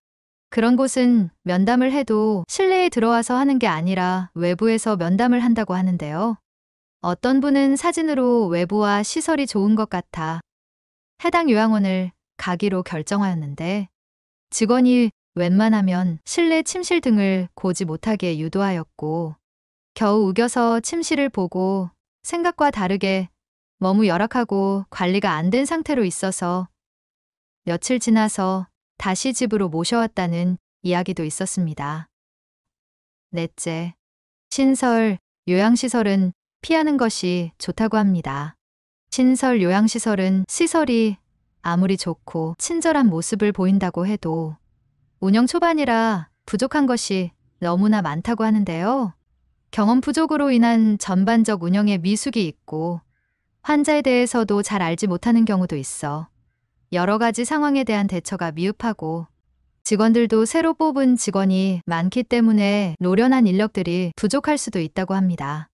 그런 곳은 면담을 해도 실내에 들어와서 하는 게 아니라 외부에서 면담을 한다고 하는데요. 어떤 분은 사진으로 외부와 시설이 좋은 것 같아 해당 요양원을 가기로 결정하였는데 직원이 웬만하면 실내 침실 등을 고지 못하게 유도하였고 겨우 우겨서 침실을 보고 생각과 다르게 너무 열악하고 관리가 안 된 상태로 있어서 며칠 지나서 다시 집으로 모셔왔다는 이야기도 있었습니다. 넷째, 신설, 요양시설은 피하는 것이 좋다고 합니다. 신설, 요양시설은 시설이 아무리 좋고 친절한 모습을 보인다고 해도 운영 초반이라 부족한 것이 너무나 많다고 하는데요. 경험 부족으로 인한 전반적 운영에 미숙이 있고 환자에 대해서도 잘 알지 못하는 경우도 있어 여러 가지 상황에 대한 대처가 미흡하고 직원들도 새로 뽑은 직원이 많기 때문에 노련한 인력들이 부족할 수도 있다고 합니다.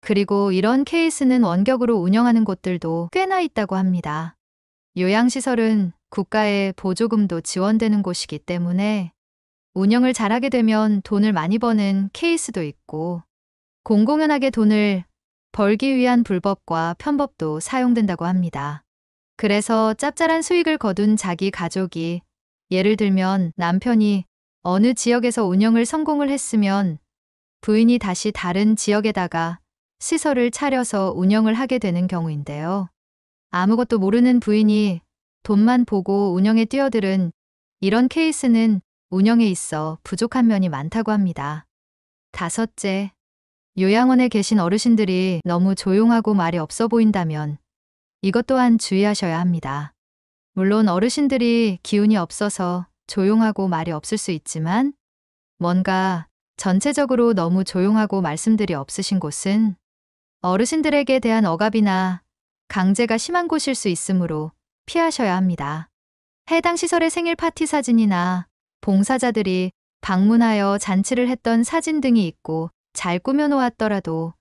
그리고 이런 케이스는 원격으로 운영하는 곳들도 꽤나 있다고 합니다. 요양시설은 국가의 보조금도 지원되는 곳이기 때문에 운영을 잘하게 되면 돈을 많이 버는 케이스도 있고 공공연하게 돈을 벌기 위한 불법과 편법도 사용된다고 합니다. 그래서 짭짤한 수익을 거둔 자기 가족이 예를 들면 남편이 어느 지역에서 운영을 성공을 했으면 부인이 다시 다른 지역에다가 시설을 차려서 운영을 하게 되는 경우인데요. 아무것도 모르는 부인이 돈만 보고 운영에 뛰어들은 이런 케이스는 운영에 있어 부족한 면이 많다고 합니다. 다섯째, 요양원에 계신 어르신들이 너무 조용하고 말이 없어 보인다면 이것 또한 주의하셔야 합니다. 물론 어르신들이 기운이 없어서 조용하고 말이 없을 수 있지만 뭔가 전체적으로 너무 조용하고 말씀들이 없으신 곳은 어르신들에게 대한 억압이나 강제가 심한 곳일 수 있으므로 피하셔야 합니다. 해당 시설의 생일 파티 사진이나 봉사자들이 방문하여 잔치를 했던 사진 등이 있고 잘 꾸며놓았더라도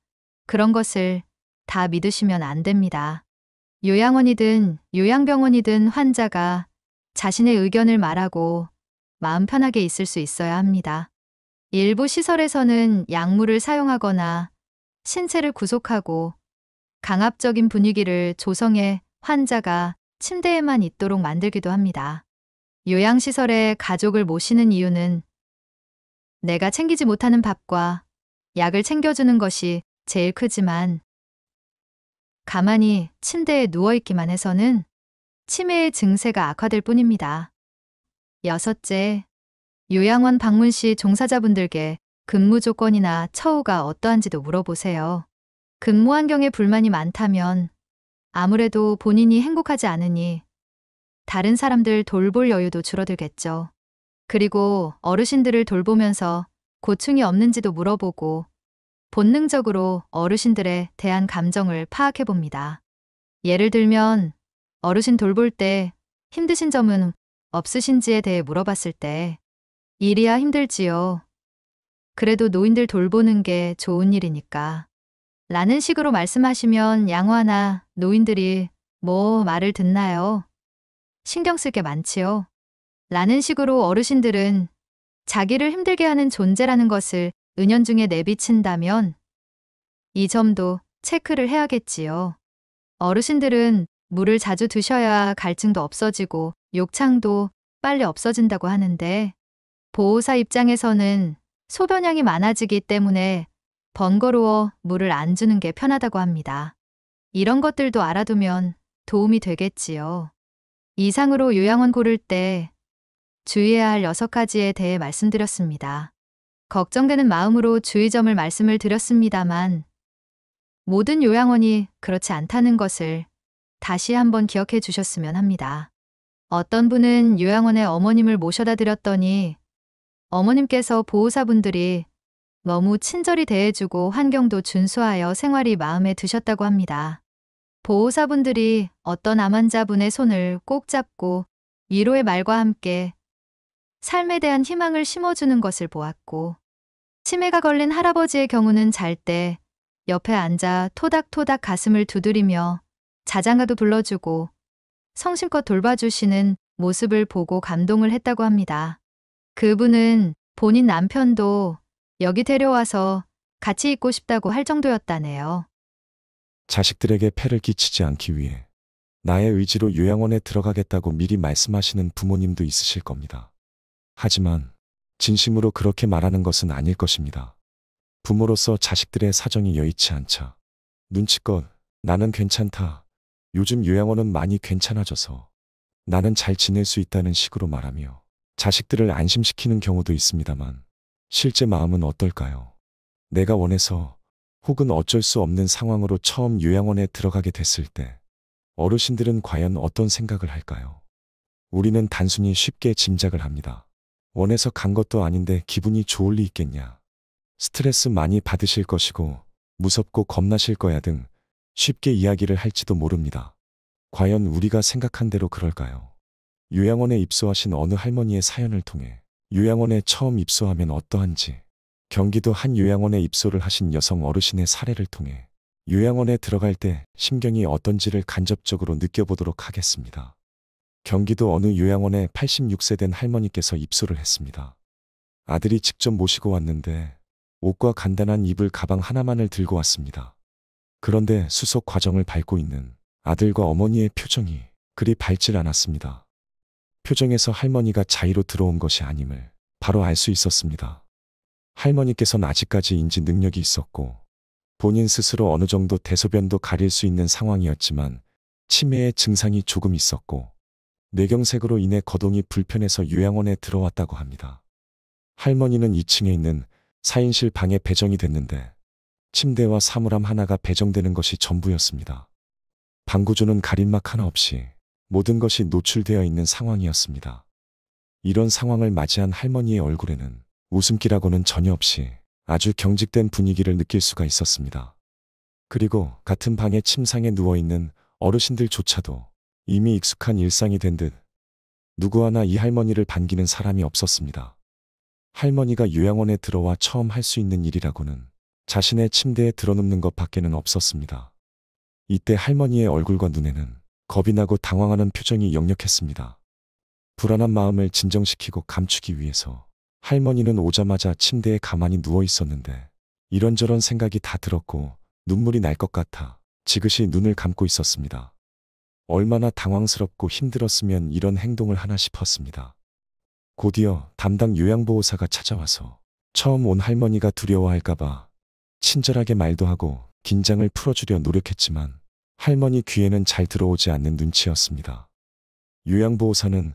그런 것을 다 믿으시면 안 됩니다. 요양원이든 요양병원이든 환자가 자신의 의견을 말하고 마음 편하게 있을 수 있어야 합니다. 일부 시설에서는 약물을 사용하거나 신체를 구속하고 강압적인 분위기를 조성해 환자가 침대에만 있도록 만들기도 합니다. 요양시설에 가족을 모시는 이유는 내가 챙기지 못하는 밥과 약을 챙겨주는 것이 제일 크지만 가만히 침대에 누워있기만 해서는 치매의 증세가 악화될 뿐입니다. 여섯째, 요양원 방문 시 종사자분들께 근무 조건이나 처우가 어떠한지도 물어보세요. 근무 환경에 불만이 많다면 아무래도 본인이 행복하지 않으니 다른 사람들 돌볼 여유도 줄어들겠죠. 그리고 어르신들을 돌보면서 고충이 없는지도 물어보고 본능적으로 어르신들에 대한 감정을 파악해 봅니다. 예를 들면 어르신 돌볼 때 힘드신 점은 없으신지에 대해 물어봤을 때 일이야 힘들지요. 그래도 노인들 돌보는 게 좋은 일이니까 라는 식으로 말씀하시면 양호하나 노인들이 뭐 말을 듣나요? 신경 쓸 게 많지요. 라는 식으로 어르신들은 자기를 힘들게 하는 존재라는 것을 은연중에 내비친다면 이 점도 체크를 해야겠지요. 어르신들은 물을 자주 드셔야 갈증도 없어지고 욕창도 빨리 없어진다고 하는데 보호사 입장에서는 소변량이 많아지기 때문에 번거로워 물을 안 주는 게 편하다고 합니다. 이런 것들도 알아두면 도움이 되겠지요. 이상으로 요양원 고를 때 주의해야 할 6가지에 대해 말씀드렸습니다. 걱정되는 마음으로 주의점을 말씀을 드렸습니다만 모든 요양원이 그렇지 않다는 것을 다시 한번 기억해 주셨으면 합니다. 어떤 분은 요양원에 어머님을 모셔다 드렸더니 어머님께서 보호사분들이 너무 친절히 대해주고 환경도 준수하여 생활이 마음에 드셨다고 합니다. 보호사분들이 어떤 암 환자분의 손을 꼭 잡고 위로의 말과 함께 삶에 대한 희망을 심어주는 것을 보았고 치매가 걸린 할아버지의 경우는 잘 때 옆에 앉아 토닥토닥 가슴을 두드리며 자장가도 불러주고 성심껏 돌봐주시는 모습을 보고 감동을 했다고 합니다. 그분은 본인 남편도 여기 데려와서 같이 있고 싶다고 할 정도였다네요. 자식들에게 폐를 끼치지 않기 위해 나의 의지로 요양원에 들어가겠다고 미리 말씀하시는 부모님도 있으실 겁니다. 하지만 진심으로 그렇게 말하는 것은 아닐 것입니다. 부모로서 자식들의 사정이 여의치 않자 눈치껏 나는 괜찮다. 요즘 요양원은 많이 괜찮아져서 나는 잘 지낼 수 있다는 식으로 말하며 자식들을 안심시키는 경우도 있습니다만 실제 마음은 어떨까요? 내가 원해서 혹은 어쩔 수 없는 상황으로 처음 요양원에 들어가게 됐을 때 어르신들은 과연 어떤 생각을 할까요? 우리는 단순히 쉽게 짐작을 합니다. 원해서 간 것도 아닌데 기분이 좋을 리 있겠냐. 스트레스 많이 받으실 것이고 무섭고 겁나실 거야 등 쉽게 이야기를 할지도 모릅니다. 과연 우리가 생각한 대로 그럴까요? 요양원에 입소하신 어느 할머니의 사연을 통해 요양원에 처음 입소하면 어떠한지, 경기도 한 요양원에 입소를 하신 여성 어르신의 사례를 통해 요양원에 들어갈 때 심경이 어떤지를 간접적으로 느껴보도록 하겠습니다. 경기도 어느 요양원에 86세 된 할머니께서 입소를 했습니다. 아들이 직접 모시고 왔는데 옷과 간단한 이불 가방 하나만을 들고 왔습니다. 그런데 수속 과정을 밟고 있는 아들과 어머니의 표정이 그리 밝질 않았습니다. 표정에서 할머니가 자의로 들어온 것이 아님을 바로 알 수 있었습니다. 할머니께서는 아직까지 인지 능력이 있었고 본인 스스로 어느 정도 대소변도 가릴 수 있는 상황이었지만 치매의 증상이 조금 있었고 뇌경색으로 인해 거동이 불편해서 요양원에 들어왔다고 합니다. 할머니는 2층에 있는 4인실 방에 배정이 됐는데 침대와 사물함 하나가 배정되는 것이 전부였습니다. 방구조는 가림막 하나 없이 모든 것이 노출되어 있는 상황이었습니다. 이런 상황을 맞이한 할머니의 얼굴에는 웃음기라고는 전혀 없이 아주 경직된 분위기를 느낄 수가 있었습니다. 그리고 같은 방에 침상에 누워있는 어르신들조차도 이미 익숙한 일상이 된 듯 누구 하나 이 할머니를 반기는 사람이 없었습니다. 할머니가 요양원에 들어와 처음 할 수 있는 일이라고는 자신의 침대에 드러눕는 것밖에는 없었습니다. 이때 할머니의 얼굴과 눈에는 겁이 나고 당황하는 표정이 역력했습니다. 불안한 마음을 진정시키고 감추기 위해서 할머니는 오자마자 침대에 가만히 누워 있었는데 이런저런 생각이 다 들었고 눈물이 날 것 같아 지그시 눈을 감고 있었습니다. 얼마나 당황스럽고 힘들었으면 이런 행동을 하나 싶었습니다. 곧이어 담당 요양보호사가 찾아와서 처음 온 할머니가 두려워할까봐 친절하게 말도 하고 긴장을 풀어주려 노력했지만 할머니 귀에는 잘 들어오지 않는 눈치였습니다. 요양보호사는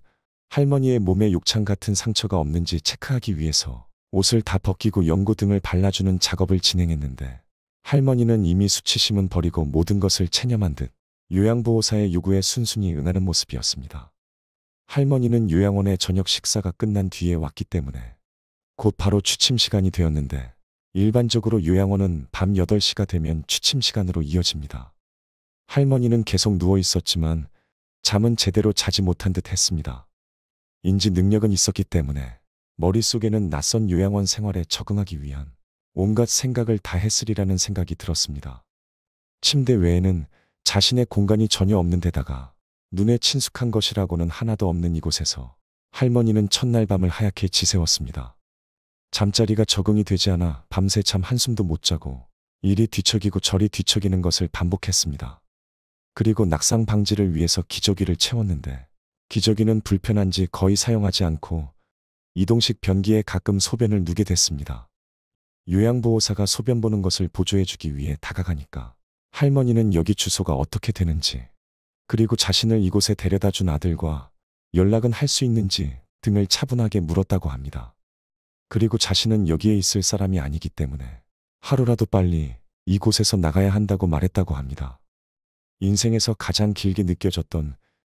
할머니의 몸에 욕창 같은 상처가 없는지 체크하기 위해서 옷을 다 벗기고 연고 등을 발라주는 작업을 진행했는데 할머니는 이미 수치심은 버리고 모든 것을 체념한 듯 요양보호사의 요구에 순순히 응하는 모습이었습니다. 할머니는 요양원에 저녁 식사가 끝난 뒤에 왔기 때문에 곧 바로 취침 시간이 되었는데 일반적으로 요양원은 밤 8시가 되면 취침 시간으로 이어집니다. 할머니는 계속 누워 있었지만 잠은 제대로 자지 못한 듯 했습니다. 인지 능력은 있었기 때문에 머릿속에는 낯선 요양원 생활에 적응하기 위한 온갖 생각을 다 했으리라는 생각이 들었습니다. 침대 외에는 자신의 공간이 전혀 없는 데다가 눈에 친숙한 것이라고는 하나도 없는 이곳에서 할머니는 첫날 밤을 하얗게 지새웠습니다. 잠자리가 적응이 되지 않아 밤새 잠 한숨도 못 자고 이리 뒤척이고 저리 뒤척이는 것을 반복했습니다. 그리고 낙상 방지를 위해서 기저귀를 채웠는데 기저귀는 불편한지 거의 사용하지 않고 이동식 변기에 가끔 소변을 누게 됐습니다. 요양보호사가 소변 보는 것을 보조해주기 위해 다가가니까 할머니는 여기 주소가 어떻게 되는지 그리고 자신을 이곳에 데려다 준 아들과 연락은 할 수 있는지 등을 차분하게 물었다고 합니다. 그리고 자신은 여기에 있을 사람이 아니기 때문에 하루라도 빨리 이곳에서 나가야 한다고 말했다고 합니다. 인생에서 가장 길게 느껴졌던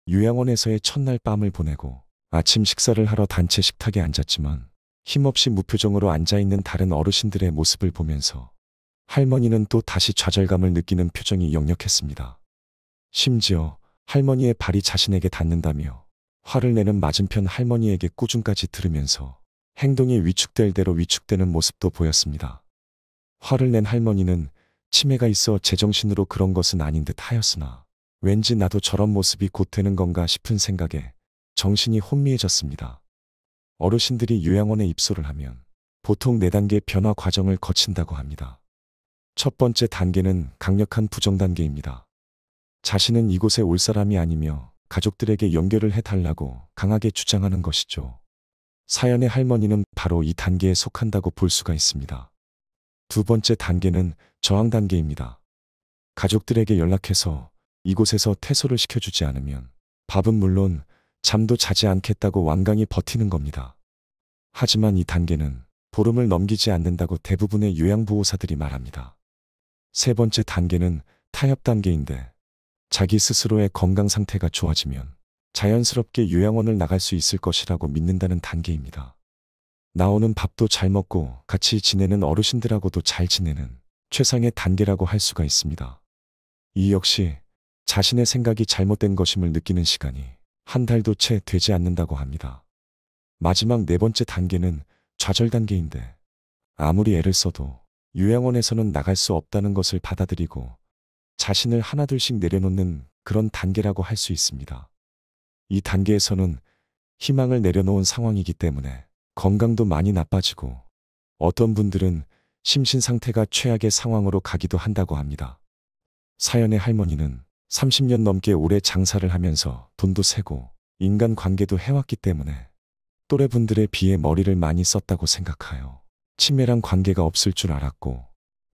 요양원에서의 첫날 밤을 보내고 아침 식사를 하러 단체 식탁에 앉았지만 힘없이 무표정으로 앉아있는 다른 어르신들의 모습을 보면서 할머니는 또 다시 좌절감을 느끼는 표정이 역력했습니다. 심지어 할머니의 발이 자신에게 닿는다며 화를 내는 맞은편 할머니에게 꾸중까지 들으면서 행동이 위축될 대로 위축되는 모습도 보였습니다. 화를 낸 할머니는 치매가 있어 제정신으로 그런 것은 아닌 듯 하였으나 왠지 나도 저런 모습이 곧 되는 건가 싶은 생각에 정신이 혼미해졌습니다. 어르신들이 요양원에 입소를 하면 보통 4단계 변화 과정을 거친다고 합니다. 첫 번째 단계는 강력한 부정 단계입니다. 자신은 이곳에 올 사람이 아니며 가족들에게 연결을 해달라고 강하게 주장하는 것이죠. 사연의 할머니는 바로 이 단계에 속한다고 볼 수가 있습니다. 두 번째 단계는 저항 단계입니다. 가족들에게 연락해서 이곳에서 퇴소를 시켜주지 않으면 밥은 물론 잠도 자지 않겠다고 완강히 버티는 겁니다. 하지만 이 단계는 보름을 넘기지 않는다고 대부분의 요양보호사들이 말합니다. 세 번째 단계는 타협 단계인데 자기 스스로의 건강 상태가 좋아지면 자연스럽게 요양원을 나갈 수 있을 것이라고 믿는다는 단계입니다. 나오는 밥도 잘 먹고 같이 지내는 어르신들하고도 잘 지내는 최상의 단계라고 할 수가 있습니다. 이 역시 자신의 생각이 잘못된 것임을 느끼는 시간이 한 달도 채 되지 않는다고 합니다. 마지막 4번째 단계는 좌절 단계인데 아무리 애를 써도 요양원에서는 나갈 수 없다는 것을 받아들이고 자신을 하나둘씩 내려놓는 그런 단계라고 할 수 있습니다. 이 단계에서는 희망을 내려놓은 상황이기 때문에 건강도 많이 나빠지고 어떤 분들은 심신 상태가 최악의 상황으로 가기도 한다고 합니다. 사연의 할머니는 30년 넘게 오래 장사를 하면서 돈도 세고 인간관계도 해왔기 때문에 또래분들에 비해 머리를 많이 썼다고 생각하여 치매랑 관계가 없을 줄 알았고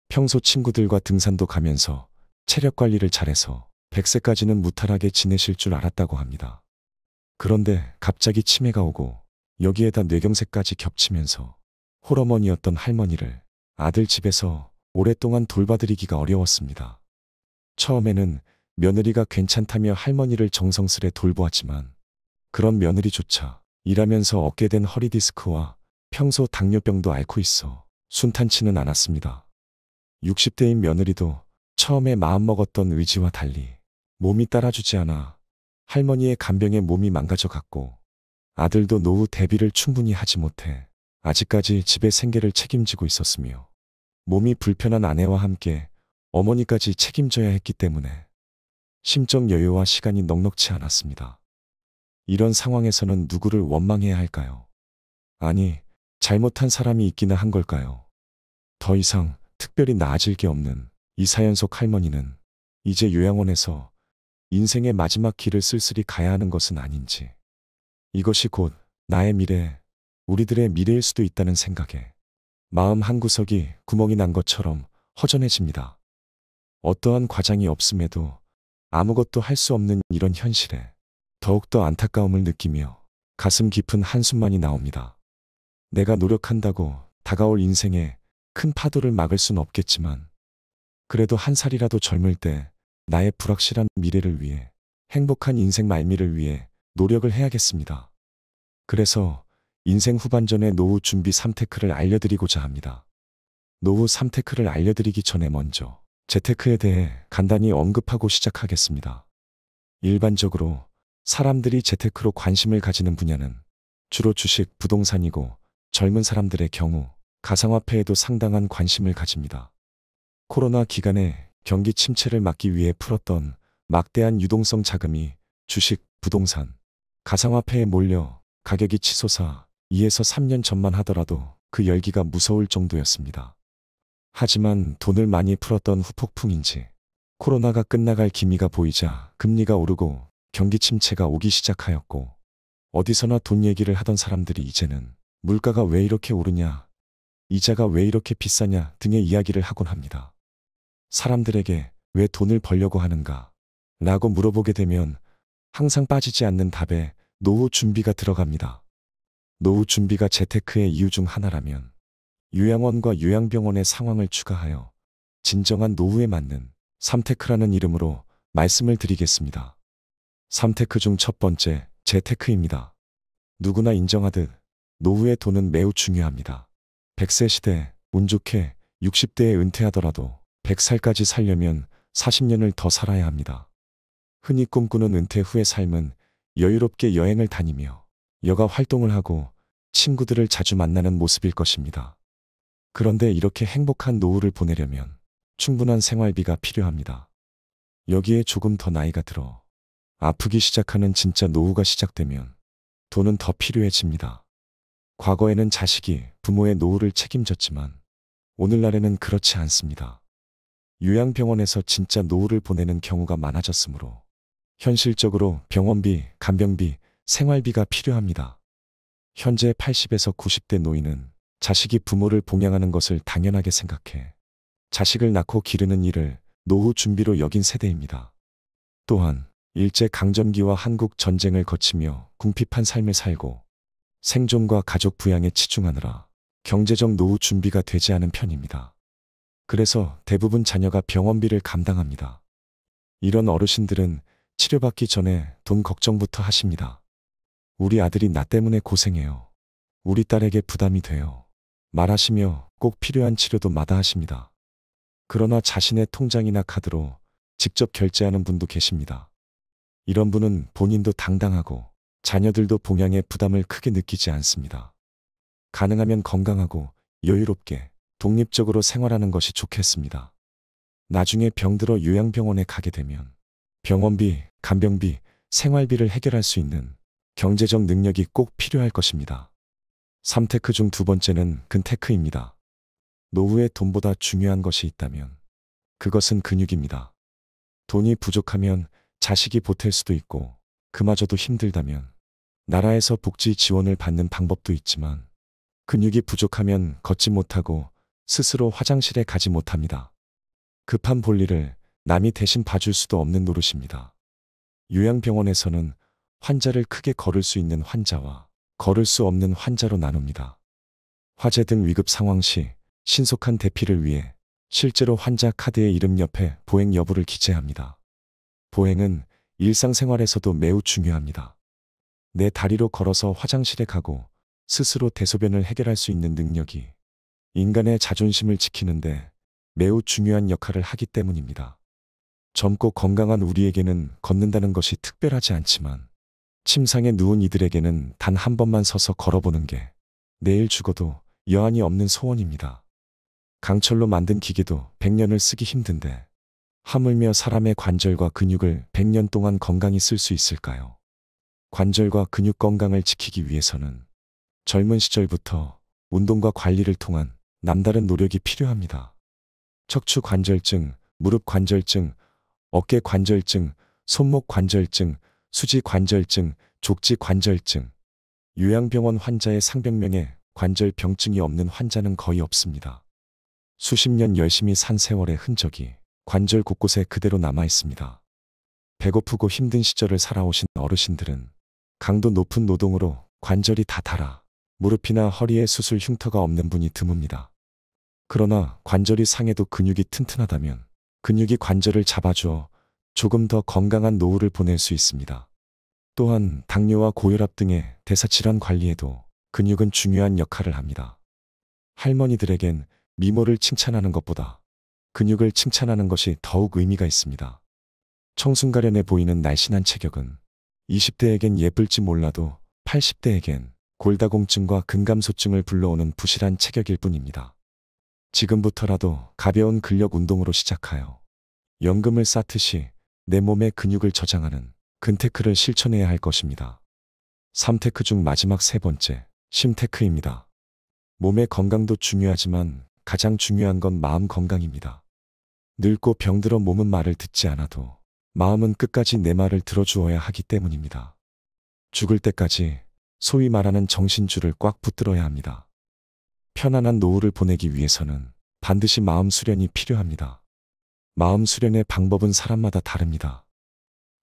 평소 친구들과 등산도 가면서 체력 관리를 잘해서 100세까지는 무탈하게 지내실 줄 알았다고 합니다. 그런데 갑자기 치매가 오고 여기에다 뇌경색까지 겹치면서 홀어머니였던 할머니를 아들 집에서 오랫동안 돌봐드리기가 어려웠습니다. 처음에는 며느리가 괜찮다며 할머니를 정성스레 돌보았지만 그런 며느리조차 일하면서 얻게 된 허리디스크와 평소 당뇨병도 앓고 있어 순탄치는 않았습니다. 60대인 며느리도 처음에 마음먹었던 의지와 달리 몸이 따라주지 않아 할머니의 간병에 몸이 망가져갔고 아들도 노후 대비를 충분히 하지 못해 아직까지 집의 생계를 책임지고 있었으며 몸이 불편한 아내와 함께 어머니까지 책임져야 했기 때문에 심적 여유와 시간이 넉넉치 않았습니다. 이런 상황에서는 누구를 원망해야 할까요? 아니, 잘못한 사람이 있기나 한 걸까요? 더 이상 특별히 나아질 게 없는 이 사연 속 할머니는 이제 요양원에서 인생의 마지막 길을 쓸쓸히 가야 하는 것은 아닌지, 이것이 곧 나의 미래, 우리들의 미래일 수도 있다는 생각에 마음 한구석이 구멍이 난 것처럼 허전해집니다. 어떠한 과장이 없음에도 아무것도 할 수 없는 이런 현실에 더욱더 안타까움을 느끼며 가슴 깊은 한숨만이 나옵니다. 내가 노력한다고 다가올 인생에 큰 파도를 막을 순 없겠지만 그래도 한 살이라도 젊을 때 나의 불확실한 미래를 위해 행복한 인생 말미를 위해 노력을 해야겠습니다. 그래서 인생 후반전의 노후 준비 3테크를 알려드리고자 합니다. 노후 3테크를 알려드리기 전에 먼저 재테크에 대해 간단히 언급하고 시작하겠습니다. 일반적으로 사람들이 재테크로 관심을 가지는 분야는 주로 주식, 부동산이고 젊은 사람들의 경우 가상화폐에도 상당한 관심을 가집니다. 코로나 기간에 경기 침체를 막기 위해 풀었던 막대한 유동성 자금이 주식, 부동산, 가상화폐에 몰려 가격이 치솟아 2에서 3년 전만 하더라도 그 열기가 무서울 정도였습니다. 하지만 돈을 많이 풀었던 후폭풍인지 코로나가 끝나갈 기미가 보이자 금리가 오르고 경기 침체가 오기 시작하였고 어디서나 돈 얘기를 하던 사람들이 이제는 물가가 왜 이렇게 오르냐, 이자가 왜 이렇게 비싸냐 등의 이야기를 하곤 합니다. 사람들에게 왜 돈을 벌려고 하는가 라고 물어보게 되면 항상 빠지지 않는 답에 노후 준비가 들어갑니다. 노후 준비가 재테크의 이유 중 하나라면 요양원과 요양병원의 상황을 추가하여 진정한 노후에 맞는 3테크라는 이름으로 말씀을 드리겠습니다. 3테크 중 첫 번째, 재테크입니다. 누구나 인정하듯 노후의 돈은 매우 중요합니다. 100세 시대, 운 좋게 60대에 은퇴하더라도 100살까지 살려면 40년을 더 살아야 합니다. 흔히 꿈꾸는 은퇴 후의 삶은 여유롭게 여행을 다니며 여가 활동을 하고 친구들을 자주 만나는 모습일 것입니다. 그런데 이렇게 행복한 노후를 보내려면 충분한 생활비가 필요합니다. 여기에 조금 더 나이가 들어 아프기 시작하는 진짜 노후가 시작되면 돈은 더 필요해집니다. 과거에는 자식이 부모의 노후를 책임졌지만 오늘날에는 그렇지 않습니다. 요양병원에서 진짜 노후를 보내는 경우가 많아졌으므로 현실적으로 병원비, 간병비, 생활비가 필요합니다. 현재 80에서 90대 노인은 자식이 부모를 봉양하는 것을 당연하게 생각해 자식을 낳고 기르는 일을 노후 준비로 여긴 세대입니다. 또한 일제강점기와 한국 전쟁을 거치며 궁핍한 삶을 살고 생존과 가족 부양에 치중하느라 경제적 노후 준비가 되지 않은 편입니다. 그래서 대부분 자녀가 병원비를 감당합니다. 이런 어르신들은 치료받기 전에 돈 걱정부터 하십니다. 우리 아들이 나 때문에 고생해요. 우리 딸에게 부담이 돼요. 말하시며 꼭 필요한 치료도 마다하십니다. 그러나 자신의 통장이나 카드로 직접 결제하는 분도 계십니다. 이런 분은 본인도 당당하고 자녀들도 봉양의 부담을 크게 느끼지 않습니다. 가능하면 건강하고 여유롭게 독립적으로 생활하는 것이 좋겠습니다. 나중에 병들어 요양병원에 가게 되면 병원비, 간병비, 생활비를 해결할 수 있는 경제적 능력이 꼭 필요할 것입니다. 3테크 중 두 번째는 근테크입니다. 노후에 돈보다 중요한 것이 있다면 그것은 근육입니다. 돈이 부족하면 자식이 보탤 수도 있고 그마저도 힘들다면 나라에서 복지 지원을 받는 방법도 있지만 근육이 부족하면 걷지 못하고 스스로 화장실에 가지 못합니다. 급한 볼일을 남이 대신 봐줄 수도 없는 노릇입니다. 요양병원에서는 환자를 크게 걸을 수 있는 환자와 걸을 수 없는 환자로 나눕니다. 화재 등 위급 상황 시 신속한 대피를 위해 실제로 환자 카드의 이름 옆에 보행 여부를 기재합니다. 보행은 일상생활에서도 매우 중요합니다. 내 다리로 걸어서 화장실에 가고 스스로 대소변을 해결할 수 있는 능력이 인간의 자존심을 지키는데 매우 중요한 역할을 하기 때문입니다. 젊고 건강한 우리에게는 걷는다는 것이 특별하지 않지만 침상에 누운 이들에게는 단 한 번만 서서 걸어보는 게 내일 죽어도 여한이 없는 소원입니다. 강철로 만든 기계도 100년을 쓰기 힘든데 하물며 사람의 관절과 근육을 100년 동안 건강히 쓸 수 있을까요? 관절과 근육 건강을 지키기 위해서는 젊은 시절부터 운동과 관리를 통한 남다른 노력이 필요합니다. 척추 관절증, 무릎 관절증, 어깨 관절증, 손목 관절증, 수지 관절증, 족지 관절증. 요양병원 환자의 상병명에 관절 병증이 없는 환자는 거의 없습니다. 수십 년 열심히 산 세월의 흔적이 관절 곳곳에 그대로 남아 있습니다. 배고프고 힘든 시절을 살아오신 어르신들은 강도 높은 노동으로 관절이 다 닳아 무릎이나 허리에 수술 흉터가 없는 분이 드뭅니다. 그러나 관절이 상해도 근육이 튼튼하다면 근육이 관절을 잡아주어 조금 더 건강한 노후를 보낼 수 있습니다. 또한 당뇨와 고혈압 등의 대사질환 관리에도 근육은 중요한 역할을 합니다. 할머니들에겐 미모를 칭찬하는 것보다 근육을 칭찬하는 것이 더욱 의미가 있습니다. 청순가련해 보이는 날씬한 체격은 20대에겐 예쁠지 몰라도 80대에겐 골다공증과 근감소증을 불러오는 부실한 체격일 뿐입니다. 지금부터라도 가벼운 근력 운동으로 시작하여 연금을 쌓듯이 내 몸의 근육을 저장하는 근테크를 실천해야 할 것입니다. 3테크 중 마지막 세 번째, 심테크입니다. 몸의 건강도 중요하지만 가장 중요한 건 마음 건강입니다. 늙고 병들어 몸은 말을 듣지 않아도 마음은 끝까지 내 말을 들어주어야 하기 때문입니다. 죽을 때까지 소위 말하는 정신줄을 꽉 붙들어야 합니다. 편안한 노후를 보내기 위해서는 반드시 마음 수련이 필요합니다. 마음 수련의 방법은 사람마다 다릅니다.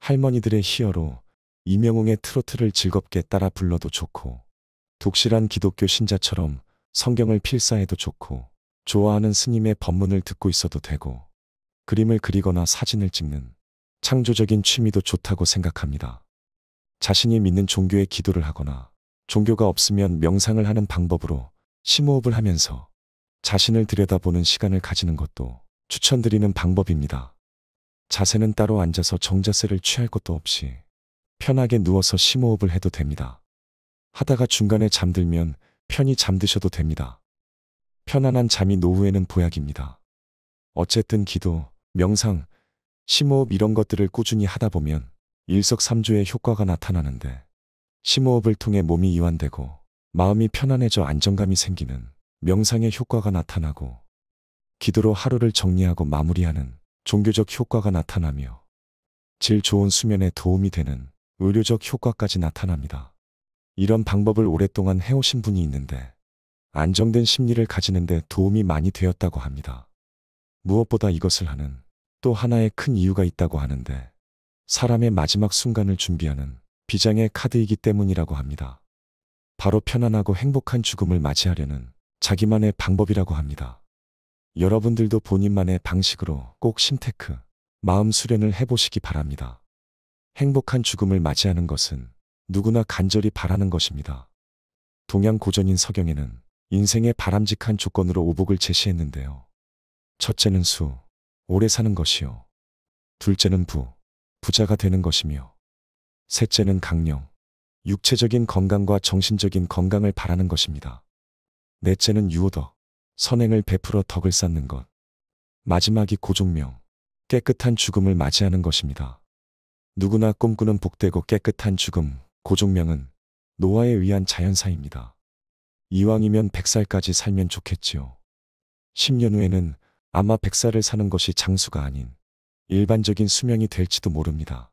할머니들의 희어로 이명웅의 트로트를 즐겁게 따라 불러도 좋고, 독실한 기독교 신자처럼 성경을 필사해도 좋고, 좋아하는 스님의 법문을 듣고 있어도 되고, 그림을 그리거나 사진을 찍는 창조적인 취미도 좋다고 생각합니다. 자신이 믿는 종교에 기도를 하거나 종교가 없으면 명상을 하는 방법으로 심호흡을 하면서 자신을 들여다보는 시간을 가지는 것도 추천드리는 방법입니다. 자세는 따로 앉아서 정자세를 취할 것도 없이 편하게 누워서 심호흡을 해도 됩니다. 하다가 중간에 잠들면 편히 잠드셔도 됩니다. 편안한 잠이 노후에는 보약입니다. 어쨌든 기도, 명상, 심호흡 이런 것들을 꾸준히 하다 보면 일석삼조의 효과가 나타나는데, 심호흡을 통해 몸이 이완되고 마음이 편안해져 안정감이 생기는 명상의 효과가 나타나고, 기도로 하루를 정리하고 마무리하는 종교적 효과가 나타나며 질 좋은 수면에 도움이 되는 의료적 효과까지 나타납니다. 이런 방법을 오랫동안 해오신 분이 있는데 안정된 심리를 가지는데 도움이 많이 되었다고 합니다. 무엇보다 이것을 하는 또 하나의 큰 이유가 있다고 하는데, 사람의 마지막 순간을 준비하는 비장의 카드이기 때문이라고 합니다. 바로 편안하고 행복한 죽음을 맞이하려는 자기만의 방법이라고 합니다. 여러분들도 본인만의 방식으로 꼭 심테크, 마음 수련을 해보시기 바랍니다. 행복한 죽음을 맞이하는 것은 누구나 간절히 바라는 것입니다. 동양 고전인 서경에는 인생의 바람직한 조건으로 오복을 제시했는데요. 첫째는 수, 오래 사는 것이요. 둘째는 부, 부자가 되는 것이며, 셋째는 강령, 육체적인 건강과 정신적인 건강을 바라는 것입니다. 넷째는 유오덕, 선행을 베풀어 덕을 쌓는 것. 마지막이 고종명, 깨끗한 죽음을 맞이하는 것입니다. 누구나 꿈꾸는 복되고 깨끗한 죽음, 고종명은 노화에 의한 자연사입니다. 이왕이면 100살까지 살면 좋겠지요. 10년 후에는 아마 100살을 사는 것이 장수가 아닌 일반적인 수명이 될지도 모릅니다.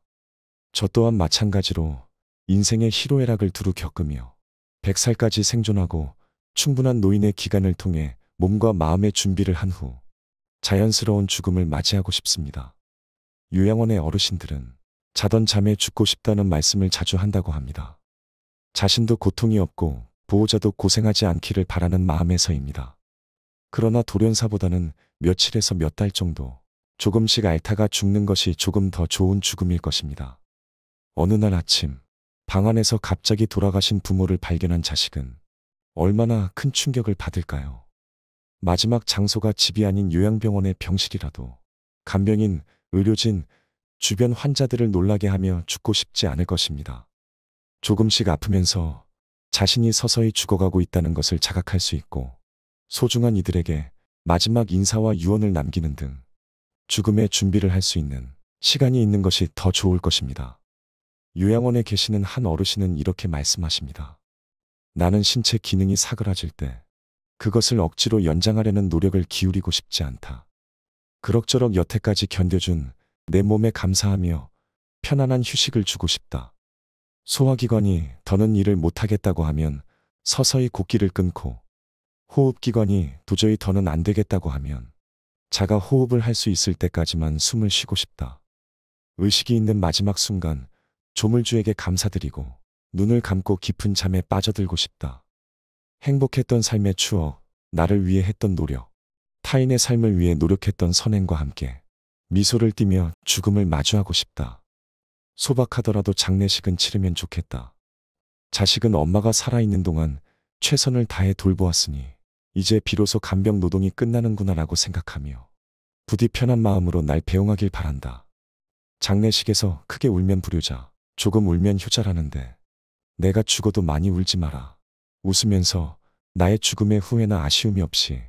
저 또한 마찬가지로 인생의 희로애락을 두루 겪으며 100살까지 생존하고 충분한 노인의 기간을 통해 몸과 마음의 준비를 한 후 자연스러운 죽음을 맞이하고 싶습니다. 요양원의 어르신들은 자던 잠에 죽고 싶다는 말씀을 자주 한다고 합니다. 자신도 고통이 없고 보호자도 고생하지 않기를 바라는 마음에서입니다. 그러나 돌연사보다는 며칠에서 몇 달 정도 조금씩 앓다가 죽는 것이 조금 더 좋은 죽음일 것입니다. 어느 날 아침 방 안에서 갑자기 돌아가신 부모를 발견한 자식은 얼마나 큰 충격을 받을까요? 마지막 장소가 집이 아닌 요양병원의 병실이라도 간병인, 의료진, 주변 환자들을 놀라게 하며 죽고 싶지 않을 것입니다. 조금씩 아프면서 자신이 서서히 죽어가고 있다는 것을 자각할 수 있고, 소중한 이들에게 마지막 인사와 유언을 남기는 등 죽음의 준비를 할 수 있는 시간이 있는 것이 더 좋을 것입니다. 요양원에 계시는 한 어르신은 이렇게 말씀하십니다. 나는 신체 기능이 사그라질 때 그것을 억지로 연장하려는 노력을 기울이고 싶지 않다. 그럭저럭 여태까지 견뎌준 내 몸에 감사하며 편안한 휴식을 주고 싶다. 소화기관이 더는 일을 못하겠다고 하면 서서히 곡기를 끊고 호흡기관이 도저히 더는 안 되겠다고 하면 자가 호흡을 할 수 있을 때까지만 숨을 쉬고 싶다. 의식이 있는 마지막 순간 조물주에게 감사드리고 눈을 감고 깊은 잠에 빠져들고 싶다. 행복했던 삶의 추억, 나를 위해 했던 노력, 타인의 삶을 위해 노력했던 선행과 함께 미소를 띠며 죽음을 마주하고 싶다. 소박하더라도 장례식은 치르면 좋겠다. 자식은 엄마가 살아있는 동안 최선을 다해 돌보았으니 이제 비로소 간병 노동이 끝나는구나라고 생각하며 부디 편한 마음으로 날 배웅하길 바란다. 장례식에서 크게 울면 불효자, 조금 울면 효자라는데 내가 죽어도 많이 울지 마라. 웃으면서 나의 죽음의 후회나 아쉬움이 없이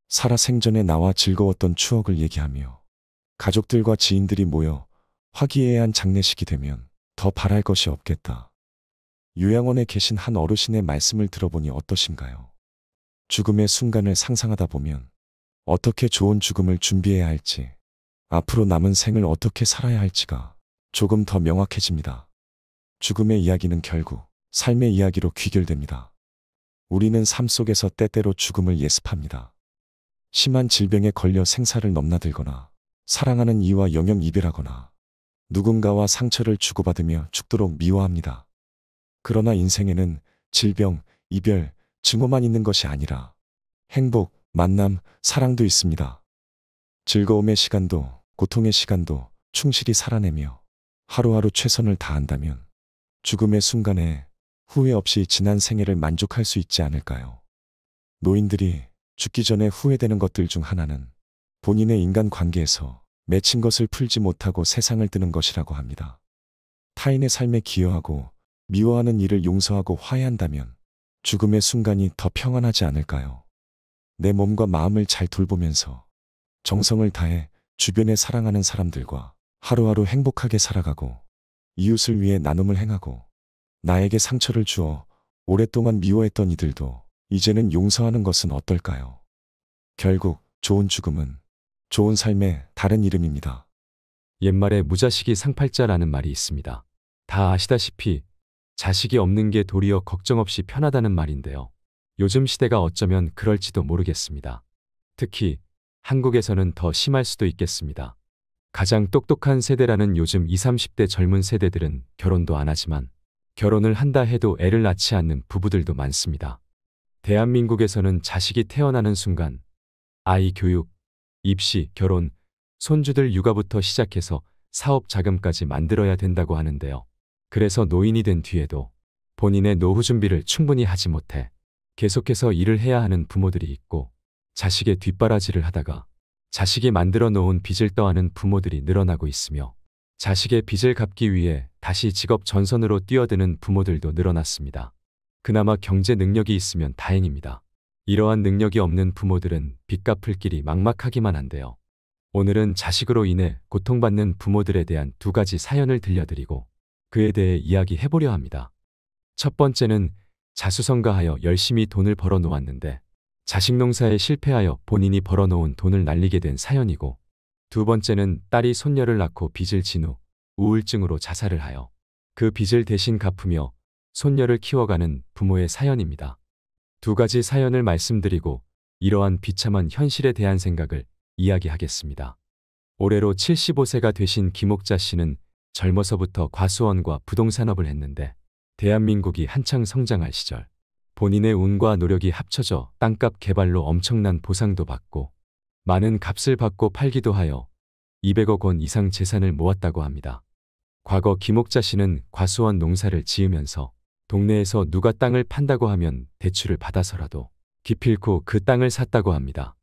살아 생전에 나와 즐거웠던 추억을 얘기하며 가족들과 지인들이 모여 화기애애한 장례식이 되면 더 바랄 것이 없겠다. 요양원에 계신 한 어르신의 말씀을 들어보니 어떠신가요? 죽음의 순간을 상상하다 보면 어떻게 좋은 죽음을 준비해야 할지, 앞으로 남은 생을 어떻게 살아야 할지가 조금 더 명확해집니다. 죽음의 이야기는 결국 삶의 이야기로 귀결됩니다. 우리는 삶 속에서 때때로 죽음을 예습합니다. 심한 질병에 걸려 생사를 넘나들거나 사랑하는 이와 영영 이별하거나 누군가와 상처를 주고받으며 죽도록 미워합니다. 그러나 인생에는 질병, 이별, 증오만 있는 것이 아니라 행복, 만남, 사랑도 있습니다. 즐거움의 시간도 고통의 시간도 충실히 살아내며 하루하루 최선을 다한다면 죽음의 순간에 후회 없이 지난 생애를 만족할 수 있지 않을까요? 노인들이 죽기 전에 후회되는 것들 중 하나는 본인의 인간관계에서 맺힌 것을 풀지 못하고 세상을 뜨는 것이라고 합니다. 타인의 삶에 기여하고 미워하는 일을 용서하고 화해한다면 죽음의 순간이 더 평안하지 않을까요? 내 몸과 마음을 잘 돌보면서 정성을 다해 주변에 사랑하는 사람들과 하루하루 행복하게 살아가고 이웃을 위해 나눔을 행하고 나에게 상처를 주어 오랫동안 미워했던 이들도 이제는 용서하는 것은 어떨까요? 결국 좋은 죽음은 좋은 삶의 다른 이름입니다. 옛말에 무자식이 상팔자라는 말이 있습니다. 다 아시다시피 자식이 없는 게 도리어 걱정 없이 편하다는 말인데요. 요즘 시대가 어쩌면 그럴지도 모르겠습니다. 특히 한국에서는 더 심할 수도 있겠습니다. 가장 똑똑한 세대라는 요즘 20, 30대 젊은 세대들은 결혼도 안 하지만 결혼을 한다 해도 애를 낳지 않는 부부들도 많습니다. 대한민국에서는 자식이 태어나는 순간 아이 교육, 입시, 결혼, 손주들 육아부터 시작해서 사업 자금까지 만들어야 된다고 하는데요. 그래서 노인이 된 뒤에도 본인의 노후 준비를 충분히 하지 못해 계속해서 일을 해야 하는 부모들이 있고 자식의 뒷바라지를 하다가 자식이 만들어 놓은 빚을 떠안는 부모들이 늘어나고 있으며 자식의 빚을 갚기 위해 다시 직업 전선으로 뛰어드는 부모들도 늘어났습니다. 그나마 경제 능력이 있으면 다행입니다. 이러한 능력이 없는 부모들은 빚 갚을 길이 막막하기만 한데요. 오늘은 자식으로 인해 고통받는 부모들에 대한 두 가지 사연을 들려드리고 그에 대해 이야기해보려 합니다. 첫 번째는 자수성가하여 열심히 돈을 벌어 놓았는데 자식 농사에 실패하여 본인이 벌어놓은 돈을 날리게 된 사연이고, 두 번째는 딸이 손녀를 낳고 빚을 진 후 우울증으로 자살을 하여 그 빚을 대신 갚으며 손녀를 키워가는 부모의 사연입니다. 두 가지 사연을 말씀드리고 이러한 비참한 현실에 대한 생각을 이야기하겠습니다. 올해로 75세가 되신 김옥자 씨는 젊어서부터 과수원과 부동산업을 했는데 대한민국이 한창 성장할 시절 본인의 운과 노력이 합쳐져 땅값 개발로 엄청난 보상도 받고 많은 값을 받고 팔기도 하여 200억 원 이상 재산을 모았다고 합니다. 과거 김옥자 씨는 과수원 농사를 지으면서 동네에서 누가 땅을 판다고 하면 대출을 받아서라도 기필코 그 땅을 샀다고 합니다.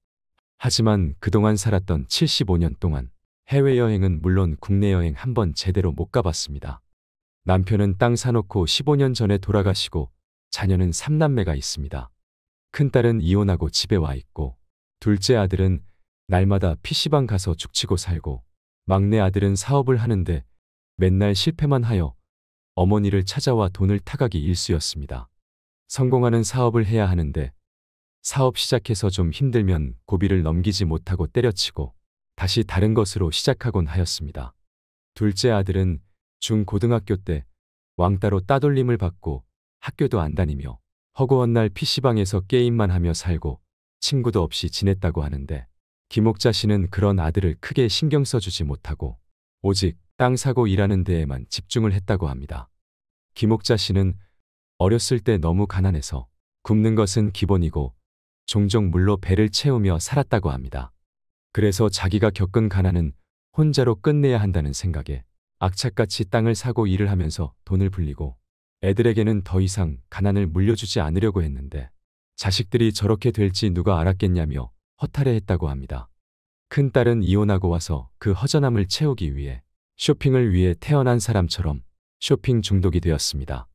하지만 그동안 살았던 75년 동안 해외여행은 물론 국내 여행 한 번 제대로 못 가봤습니다. 남편은 땅 사놓고 15년 전에 돌아가시고 자녀는 3남매가 있습니다. 큰딸은 이혼하고 집에 와 있고 둘째 아들은 날마다 PC방 가서 죽치고 살고 막내 아들은 사업을 하는데 맨날 실패만 하여 어머니를 찾아와 돈을 타가기 일쑤였습니다. 성공하는 사업을 해야 하는데 사업 시작해서 좀 힘들면 고비를 넘기지 못하고 때려치고 다시 다른 것으로 시작하곤 하였습니다. 둘째 아들은 중고등학교 때 왕따로 따돌림을 받고 학교도 안 다니며 허구한 날 PC방에서 게임만 하며 살고 친구도 없이 지냈다고 하는데 김옥자 씨는 그런 아들을 크게 신경 써주지 못하고 오직 땅 사고 일하는 데에만 집중을 했다고 합니다. 김옥자 씨는 어렸을 때 너무 가난해서 굶는 것은 기본이고 종종 물로 배를 채우며 살았다고 합니다. 그래서 자기가 겪은 가난은 혼자로 끝내야 한다는 생각에 악착같이 땅을 사고 일을 하면서 돈을 불리고 애들에게는 더 이상 가난을 물려주지 않으려고 했는데 자식들이 저렇게 될지 누가 알았겠냐며 허탈해했다고 합니다. 큰딸은 이혼하고 와서 그 허전함을 채우기 위해 쇼핑을 위해 태어난 사람처럼 쇼핑 중독이 되었습니다.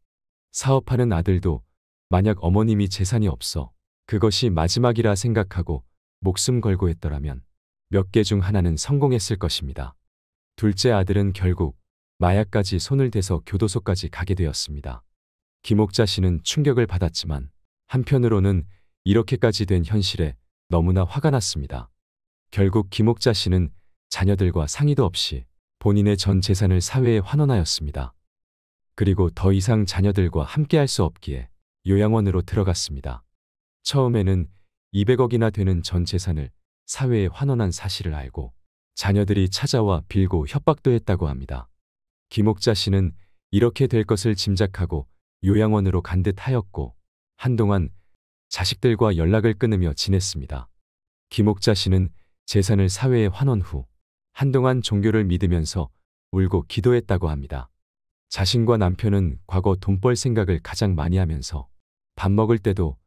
사업하는 아들도 만약 어머님이 재산이 없어 그것이 마지막이라 생각하고 목숨 걸고 했더라면 몇 개 중 하나는 성공했을 것입니다. 둘째 아들은 결국 마약까지 손을 대서 교도소까지 가게 되었습니다. 김옥자 씨는 충격을 받았지만 한편으로는 이렇게까지 된 현실에 너무나 화가 났습니다. 결국 김옥자 씨는 자녀들과 상의도 없이 본인의 전 재산을 사회에 환원하였습니다. 그리고 더 이상 자녀들과 함께할 수 없기에 요양원으로 들어갔습니다. 처음에는 200억이나 되는 전 재산을 사회에 환원한 사실을 알고 자녀들이 찾아와 빌고 협박도 했다고 합니다. 김옥자 씨는 이렇게 될 것을 짐작하고 요양원으로 간 듯 하였고 한동안 자식들과 연락을 끊으며 지냈습니다. 김옥자 씨는 재산을 사회에 환원 후 한동안 종교를 믿으면서 울고 기도했다고 합니다. 자신과 남편은 과거 돈 벌 생각을 가장 많이 하면서 밥 먹을 때도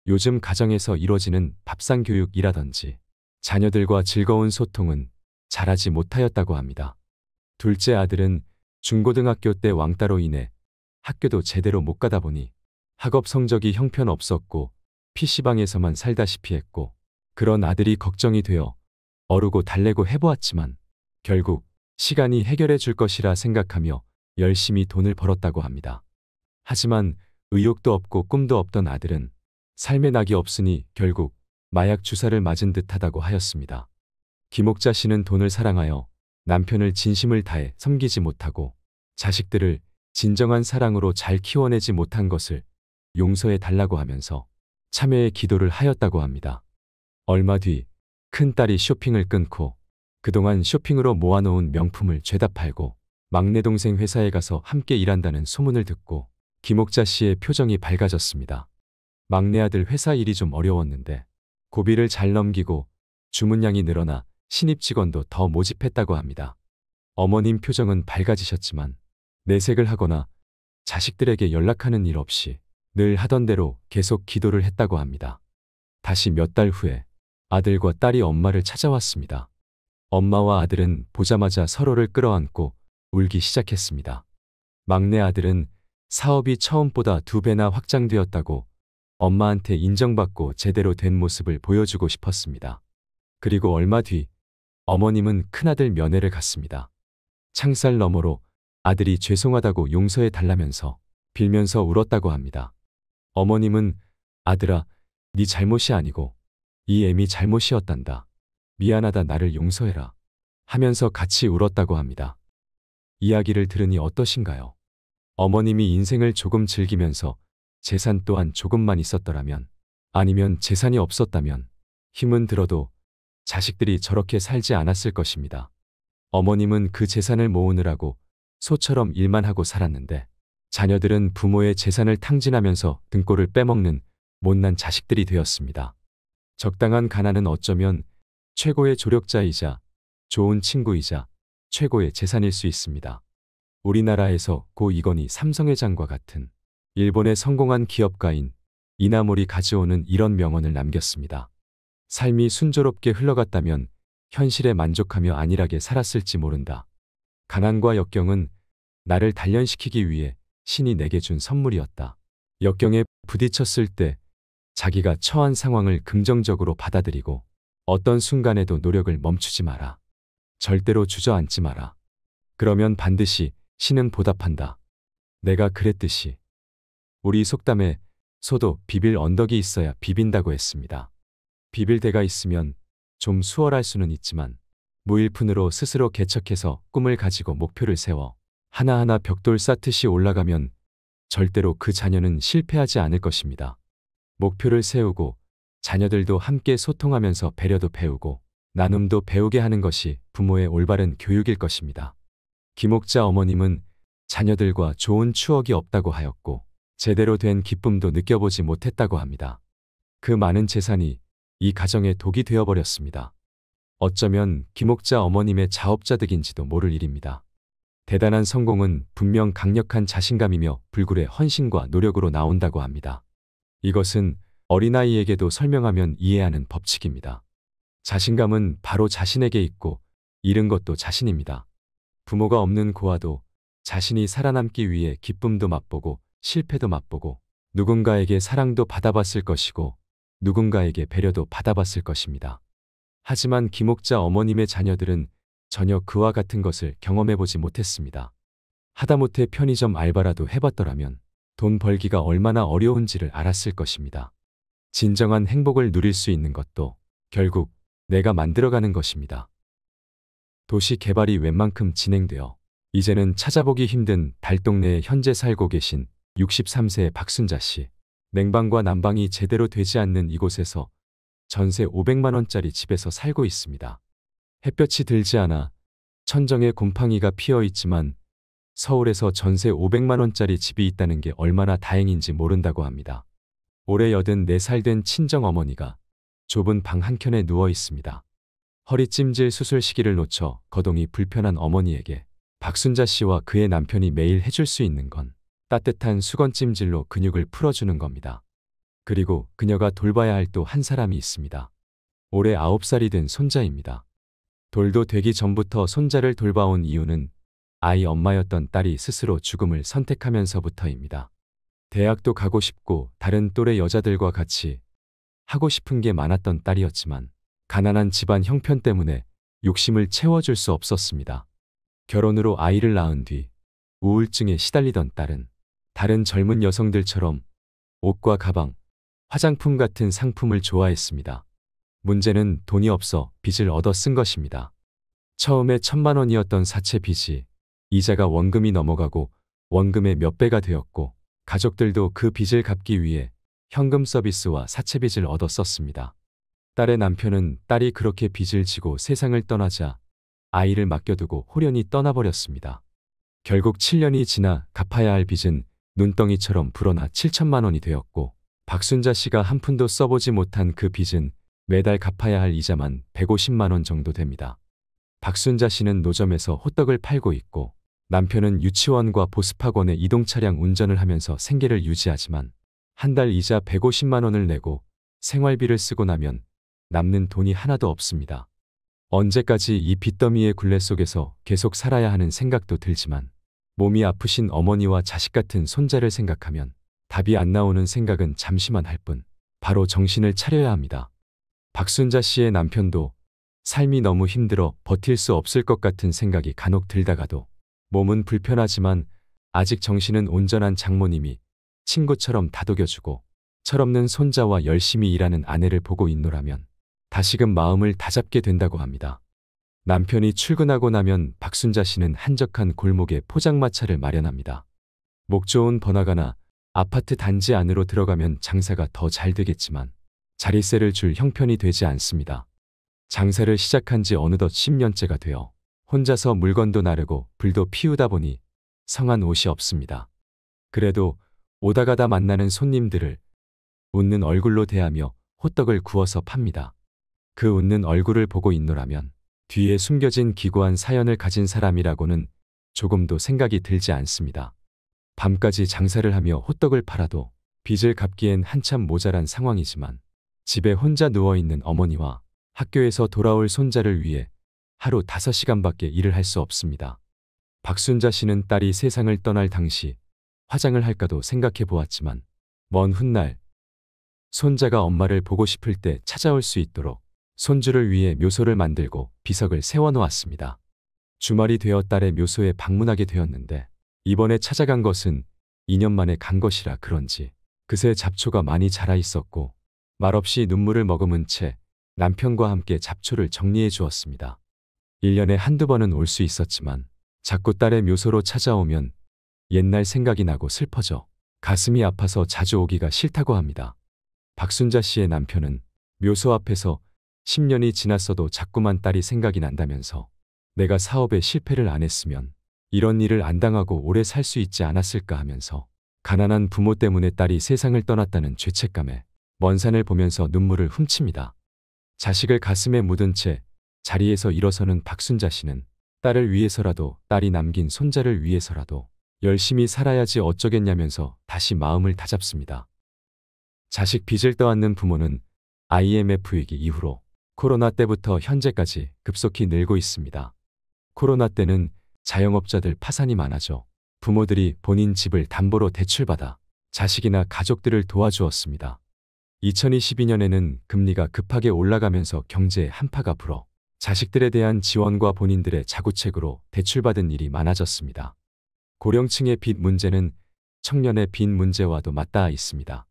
요즘 가정에서 이루어지는 밥상 교육이라든지 자녀들과 즐거운 소통은 잘하지 못하였다고 합니다. 둘째 아들은 중고등학교 때 왕따로 인해 학교도 제대로 못 가다 보니 학업 성적이 형편없었고 PC방에서만 살다시피 했고 그런 아들이 걱정이 되어 어르고 달래고 해보았지만 결국 시간이 해결해 줄 것이라 생각하며 열심히 돈을 벌었다고 합니다. 하지만 의욕도 없고 꿈도 없던 아들은 삶의 낙이 없으니 결국 마약 주사를 맞은 듯하다고 하였습니다. 김옥자 씨는 돈을 사랑하여 남편을 진심을 다해 섬기지 못하고 자식들을 진정한 사랑으로 잘 키워내지 못한 것을 용서해 달라고 하면서 참회의 기도를 하였다고 합니다. 얼마 뒤 큰딸이 쇼핑을 끊고 그동안 쇼핑으로 모아놓은 명품을 죄다 팔고 막내 동생 회사에 가서 함께 일한다는 소문을 듣고 김옥자 씨의 표정이 밝아졌습니다. 막내 아들 회사 일이 좀 어려웠는데 고비를 잘 넘기고 주문량이 늘어나 신입 직원도 더 모집했다고 합니다. 어머님 표정은 밝아지셨지만 내색을 하거나 자식들에게 연락하는 일 없이 늘 하던 대로 계속 기도를 했다고 합니다. 다시 몇 달 후에 아들과 딸이 엄마를 찾아왔습니다. 엄마와 아들은 보자마자 서로를 끌어안고 울기 시작했습니다. 막내 아들은 사업이 처음보다 2배나 확장되었다고 엄마한테 인정받고 제대로 된 모습을 보여주고 싶었습니다. 그리고 얼마 뒤 어머님은 큰아들 면회를 갔습니다. 창살 너머로 아들이 죄송하다고 용서해 달라면서 빌면서 울었다고 합니다. 어머님은 아들아, 네 잘못이 아니고 이 애미 잘못이었단다. 미안하다, 나를 용서해라 하면서 같이 울었다고 합니다. 이야기를 들으니 어떠신가요? 어머님이 인생을 조금 즐기면서 재산 또한 조금만 있었더라면, 아니면 재산이 없었다면 힘은 들어도 자식들이 저렇게 살지 않았을 것입니다. 어머님은 그 재산을 모으느라고 소처럼 일만 하고 살았는데 자녀들은 부모의 재산을 탕진하면서 등골을 빼먹는 못난 자식들이 되었습니다. 적당한 가난은 어쩌면 최고의 조력자이자 좋은 친구이자 최고의 재산일 수 있습니다. 우리나라에서 고 이건희 삼성회장과 같은 일본의 성공한 기업가인 이나모리 가즈오는 이런 명언을 남겼습니다. 삶이 순조롭게 흘러갔다면 현실에 만족하며 안일하게 살았을지 모른다. 가난과 역경은 나를 단련시키기 위해 신이 내게 준 선물이었다. 역경에 부딪혔을 때 자기가 처한 상황을 긍정적으로 받아들이고 어떤 순간에도 노력을 멈추지 마라. 절대로 주저앉지 마라. 그러면 반드시 신은 보답한다. 내가 그랬듯이. 우리 속담에 소도 비빌 언덕이 있어야 비빈다고 했습니다. 비빌 데가 있으면 좀 수월할 수는 있지만 무일푼으로 스스로 개척해서 꿈을 가지고 목표를 세워 하나하나 벽돌 쌓듯이 올라가면 절대로 그 자녀는 실패하지 않을 것입니다. 목표를 세우고 자녀들도 함께 소통하면서 배려도 배우고 나눔도 배우게 하는 것이 부모의 올바른 교육일 것입니다. 김옥자 어머님은 자녀들과 좋은 추억이 없다고 하였고 제대로 된 기쁨도 느껴보지 못했다고 합니다. 그 많은 재산이 이 가정의 독이 되어버렸습니다. 어쩌면 김옥자 어머님의 자업자득인지도 모를 일입니다. 대단한 성공은 분명 강력한 자신감이며 불굴의 헌신과 노력으로 나온다고 합니다. 이것은 어린아이에게도 설명하면 이해하는 법칙입니다. 자신감은 바로 자신에게 있고 잃은 것도 자신입니다. 부모가 없는 고아도 자신이 살아남기 위해 기쁨도 맛보고 실패도 맛보고 누군가에게 사랑도 받아봤을 것이고 누군가에게 배려도 받아봤을 것입니다. 하지만 김옥자 어머님의 자녀들은 전혀 그와 같은 것을 경험해보지 못했습니다. 하다못해 편의점 알바라도 해봤더라면 돈 벌기가 얼마나 어려운지를 알았을 것입니다. 진정한 행복을 누릴 수 있는 것도 결국 내가 만들어가는 것입니다. 도시 개발이 웬만큼 진행되어 이제는 찾아보기 힘든 달동네에 현재 살고 계신 63세의 박순자 씨. 냉방과 난방이 제대로 되지 않는 이곳에서 전세 500만 원짜리 집에서 살고 있습니다. 햇볕이 들지 않아 천정에 곰팡이가 피어 있지만 서울에서 전세 500만 원짜리 집이 있다는 게 얼마나 다행인지 모른다고 합니다. 올해 84살 된 친정어머니가 좁은 방 한켠에 누워 있습니다. 허리 찜질 수술 시기를 놓쳐 거동이 불편한 어머니에게 박순자 씨와 그의 남편이 매일 해줄 수 있는 건 따뜻한 수건 찜질로 근육을 풀어주는 겁니다. 그리고 그녀가 돌봐야 할 또 한 사람이 있습니다. 올해 9살이 된 손자입니다. 돌도 되기 전부터 손자를 돌봐온 이유는 아이 엄마였던 딸이 스스로 죽음을 선택하면서부터입니다. 대학도 가고 싶고 다른 또래 여자들과 같이 하고 싶은 게 많았던 딸이었지만 가난한 집안 형편 때문에 욕심을 채워줄 수 없었습니다. 결혼으로 아이를 낳은 뒤 우울증에 시달리던 딸은 다른 젊은 여성들처럼 옷과 가방, 화장품 같은 상품을 좋아했습니다. 문제는 돈이 없어 빚을 얻어 쓴 것입니다. 처음에 1,000만 원이었던 사채 빚이 이자가 원금이 넘어가고 원금의 몇 배가 되었고 가족들도 그 빚을 갚기 위해 현금 서비스와 사채 빚을 얻어 썼습니다. 딸의 남편은 딸이 그렇게 빚을 지고 세상을 떠나자 아이를 맡겨두고 홀연히 떠나버렸습니다. 결국 7년이 지나 갚아야 할 빚은 눈덩이처럼 불어나 7천만 원이 되었고 박순자 씨가 한 푼도 써보지 못한 그 빚은 매달 갚아야 할 이자만 150만 원 정도 됩니다. 박순자 씨는 노점에서 호떡을 팔고 있고 남편은 유치원과 보습학원의 이동차량 운전을 하면서 생계를 유지하지만 한 달 이자 150만 원을 내고 생활비를 쓰고 나면 남는 돈이 하나도 없습니다. 언제까지 이 빚더미의 굴레 속에서 계속 살아야 하는 생각도 들지만 몸이 아프신 어머니와 자식 같은 손자를 생각하면 답이 안 나오는 생각은 잠시만 할 뿐 바로 정신을 차려야 합니다. 박순자 씨의 남편도 삶이 너무 힘들어 버틸 수 없을 것 같은 생각이 간혹 들다가도 몸은 불편하지만 아직 정신은 온전한 장모님이 친구처럼 다독여주고 철없는 손자와 열심히 일하는 아내를 보고 있노라면 다시금 마음을 다잡게 된다고 합니다. 남편이 출근하고 나면 박순자 씨는 한적한 골목에 포장마차를 마련합니다. 목 좋은 번화가나 아파트 단지 안으로 들어가면 장사가 더 잘 되겠지만 자릿세를 줄 형편이 되지 않습니다. 장사를 시작한 지 어느덧 10년째가 되어 혼자서 물건도 나르고 불도 피우다 보니 성한 옷이 없습니다. 그래도 오다 가다 만나는 손님들을 웃는 얼굴로 대하며 호떡을 구워서 팝니다. 그 웃는 얼굴을 보고 있노라면 뒤에 숨겨진 기구한 사연을 가진 사람이라고는 조금도 생각이 들지 않습니다. 밤까지 장사를 하며 호떡을 팔아도 빚을 갚기엔 한참 모자란 상황이지만 집에 혼자 누워있는 어머니와 학교에서 돌아올 손자를 위해 하루 5시간밖에 일을 할 수 없습니다. 박순자 씨는 딸이 세상을 떠날 당시 화장을 할까도 생각해 보았지만 먼 훗날 손자가 엄마를 보고 싶을 때 찾아올 수 있도록 손주를 위해 묘소를 만들고 비석을 세워놓았습니다. 주말이 되어 딸의 묘소에 방문하게 되었는데 이번에 찾아간 것은 2년 만에 간 것이라 그런지 그새 잡초가 많이 자라 있었고 말없이 눈물을 머금은 채 남편과 함께 잡초를 정리해 주었습니다. 1년에 한두 번은 올 수 있었지만 자꾸 딸의 묘소로 찾아오면 옛날 생각이 나고 슬퍼져 가슴이 아파서 자주 오기가 싫다고 합니다. 박순자 씨의 남편은 묘소 앞에서 10년이 지났어도 자꾸만 딸이 생각이 난다면서 내가 사업에 실패를 안 했으면 이런 일을 안 당하고 오래 살 수 있지 않았을까 하면서 가난한 부모 때문에 딸이 세상을 떠났다는 죄책감에 먼 산을 보면서 눈물을 훔칩니다. 자식을 가슴에 묻은 채 자리에서 일어서는 박순자 씨는 딸을 위해서라도, 딸이 남긴 손자를 위해서라도 열심히 살아야지 어쩌겠냐면서 다시 마음을 다잡습니다. 자식 빚을 떠안는 부모는 IMF 위기 이후로 코로나 때부터 현재까지 급속히 늘고 있습니다. 코로나 때는 자영업자들 파산이 많아져 부모들이 본인 집을 담보로 대출받아 자식이나 가족들을 도와주었습니다. 2022년에는 금리가 급하게 올라가면서 경제에 한파가 불어 자식들에 대한 지원과 본인들의 자구책으로 대출받은 일이 많아졌습니다. 고령층의 빚 문제는 청년의 빚 문제와도 맞닿아 있습니다.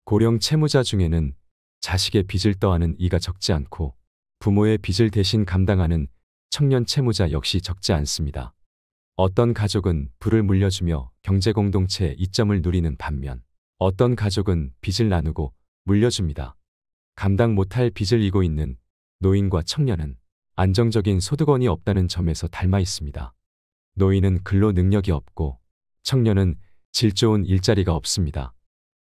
고령 채무자 중에는 자식의 빚을 떠안은 이가 적지 않고 부모의 빚을 대신 감당하는 청년 채무자 역시 적지 않습니다. 어떤 가족은 부를 물려주며 경제공동체의 이점을 누리는 반면 어떤 가족은 빚을 나누고 물려줍니다. 감당 못할 빚을 이고 있는 노인과 청년은 안정적인 소득원이 없다는 점에서 닮아 있습니다. 노인은 근로 능력이 없고 청년은 질 좋은 일자리가 없습니다.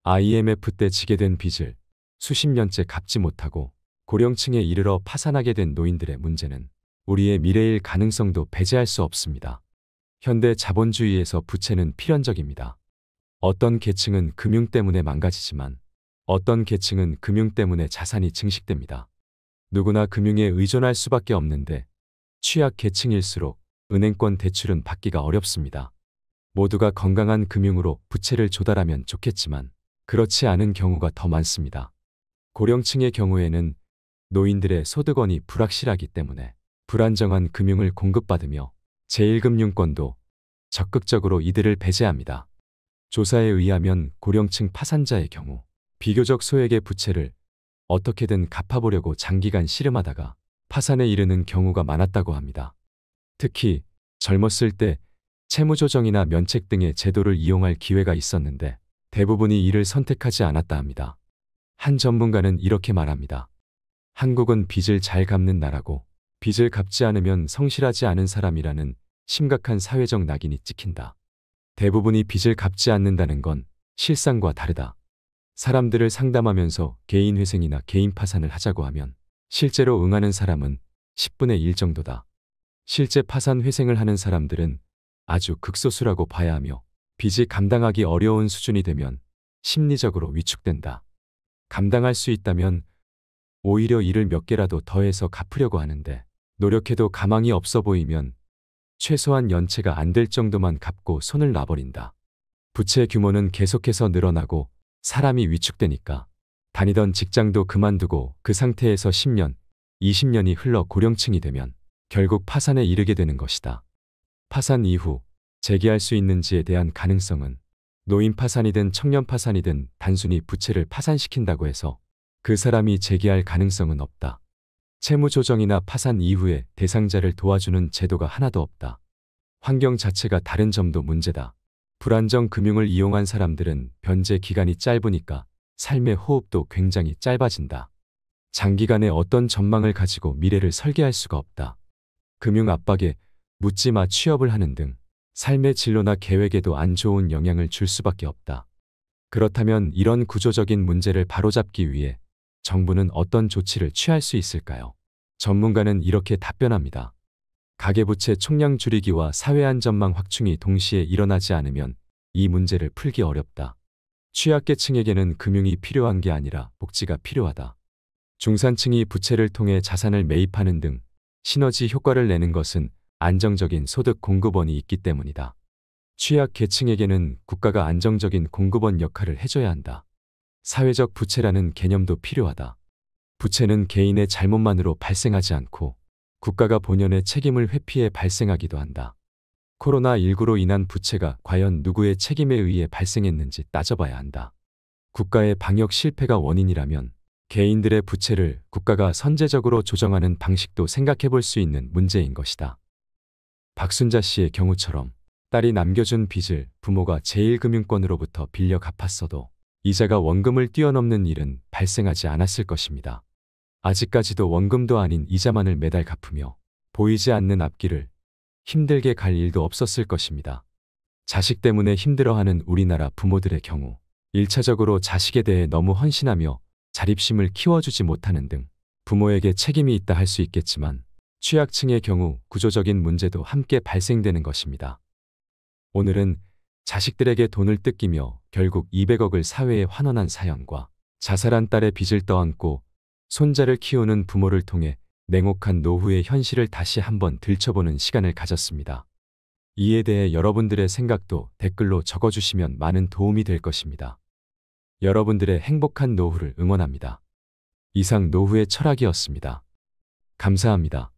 IMF 때 지게 된 빚을 수십 년째 갚지 못하고 고령층에 이르러 파산하게 된 노인들의 문제는 우리의 미래일 가능성도 배제할 수 없습니다. 현대 자본주의에서 부채는 필연적입니다. 어떤 계층은 금융 때문에 망가지지만 어떤 계층은 금융 때문에 자산이 증식됩니다. 누구나 금융에 의존할 수밖에 없는데 취약 계층일수록 은행권 대출은 받기가 어렵습니다. 모두가 건강한 금융으로 부채를 조달하면 좋겠지만 그렇지 않은 경우가 더 많습니다. 고령층의 경우에는 노인들의 소득원이 불확실하기 때문에 불안정한 금융을 공급받으며 제1금융권도 적극적으로 이들을 배제합니다. 조사에 의하면 고령층 파산자의 경우 비교적 소액의 부채를 어떻게든 갚아보려고 장기간 씨름하다가 파산에 이르는 경우가 많았다고 합니다. 특히 젊었을 때 채무조정이나 면책 등의 제도를 이용할 기회가 있었는데 대부분이 이를 선택하지 않았다 합니다. 한 전문가는 이렇게 말합니다. 한국은 빚을 잘 갚는 나라고 빚을 갚지 않으면 성실하지 않은 사람이라는 심각한 사회적 낙인이 찍힌다. 대부분이 빚을 갚지 않는다는 건 실상과 다르다. 사람들을 상담하면서 개인 회생이나 개인 파산을 하자고 하면 실제로 응하는 사람은 10분의 1 정도다. 실제 파산 회생을 하는 사람들은 아주 극소수라고 봐야 하며 빚이 감당하기 어려운 수준이 되면 심리적으로 위축된다. 감당할 수 있다면 오히려 이를 몇 개라도 더해서 갚으려고 하는데 노력해도 가망이 없어 보이면 최소한 연체가 안 될 정도만 갚고 손을 놔버린다. 부채 규모는 계속해서 늘어나고 사람이 위축되니까 다니던 직장도 그만두고 그 상태에서 10년, 20년이 흘러 고령층이 되면 결국 파산에 이르게 되는 것이다. 파산 이후 재기할 수 있는지에 대한 가능성은 노인 파산이든 청년 파산이든 단순히 부채를 파산시킨다고 해서 그 사람이 재기할 가능성은 없다. 채무조정이나 파산 이후에 대상자를 도와주는 제도가 하나도 없다. 환경 자체가 다른 점도 문제다. 불안정 금융을 이용한 사람들은 변제 기간이 짧으니까 삶의 호흡도 굉장히 짧아진다. 장기간에 어떤 전망을 가지고 미래를 설계할 수가 없다. 금융 압박에 묻지마 취업을 하는 등 삶의 진로나 계획에도 안 좋은 영향을 줄 수밖에 없다. 그렇다면 이런 구조적인 문제를 바로잡기 위해 정부는 어떤 조치를 취할 수 있을까요? 전문가는 이렇게 답변합니다. 가계부채 총량 줄이기와 사회안전망 확충이 동시에 일어나지 않으면 이 문제를 풀기 어렵다. 취약계층에게는 금융이 필요한 게 아니라 복지가 필요하다. 중산층이 부채를 통해 자산을 매입하는 등 시너지 효과를 내는 것은 안정적인 소득 공급원이 있기 때문이다. 취약계층에게는 국가가 안정적인 공급원 역할을 해줘야 한다. 사회적 부채라는 개념도 필요하다. 부채는 개인의 잘못만으로 발생하지 않고 국가가 본연의 책임을 회피해 발생하기도 한다. 코로나19로 인한 부채가 과연 누구의 책임에 의해 발생했는지 따져봐야 한다. 국가의 방역 실패가 원인이라면 개인들의 부채를 국가가 선제적으로 조정하는 방식도 생각해 볼 수 있는 문제인 것이다. 박순자 씨의 경우처럼 딸이 남겨준 빚을 부모가 제1금융권으로부터 빌려 갚았어도 이자가 원금을 뛰어넘는 일은 발생하지 않았을 것입니다. 아직까지도 원금도 아닌 이자만을 매달 갚으며 보이지 않는 앞길을 힘들게 갈 일도 없었을 것입니다. 자식 때문에 힘들어하는 우리나라 부모들의 경우 1차적으로 자식에 대해 너무 헌신하며 자립심을 키워주지 못하는 등 부모에게 책임이 있다 할 수 있겠지만 취약층의 경우 구조적인 문제도 함께 발생되는 것입니다. 오늘은 자식들에게 돈을 뜯기며 결국 200억을 사회에 환원한 사연과 자살한 딸의 빚을 떠안고 손자를 키우는 부모를 통해 냉혹한 노후의 현실을 다시 한번 들춰보는 시간을 가졌습니다. 이에 대해 여러분들의 생각도 댓글로 적어주시면 많은 도움이 될 것입니다. 여러분들의 행복한 노후를 응원합니다. 이상 노후의 철학이었습니다. 감사합니다.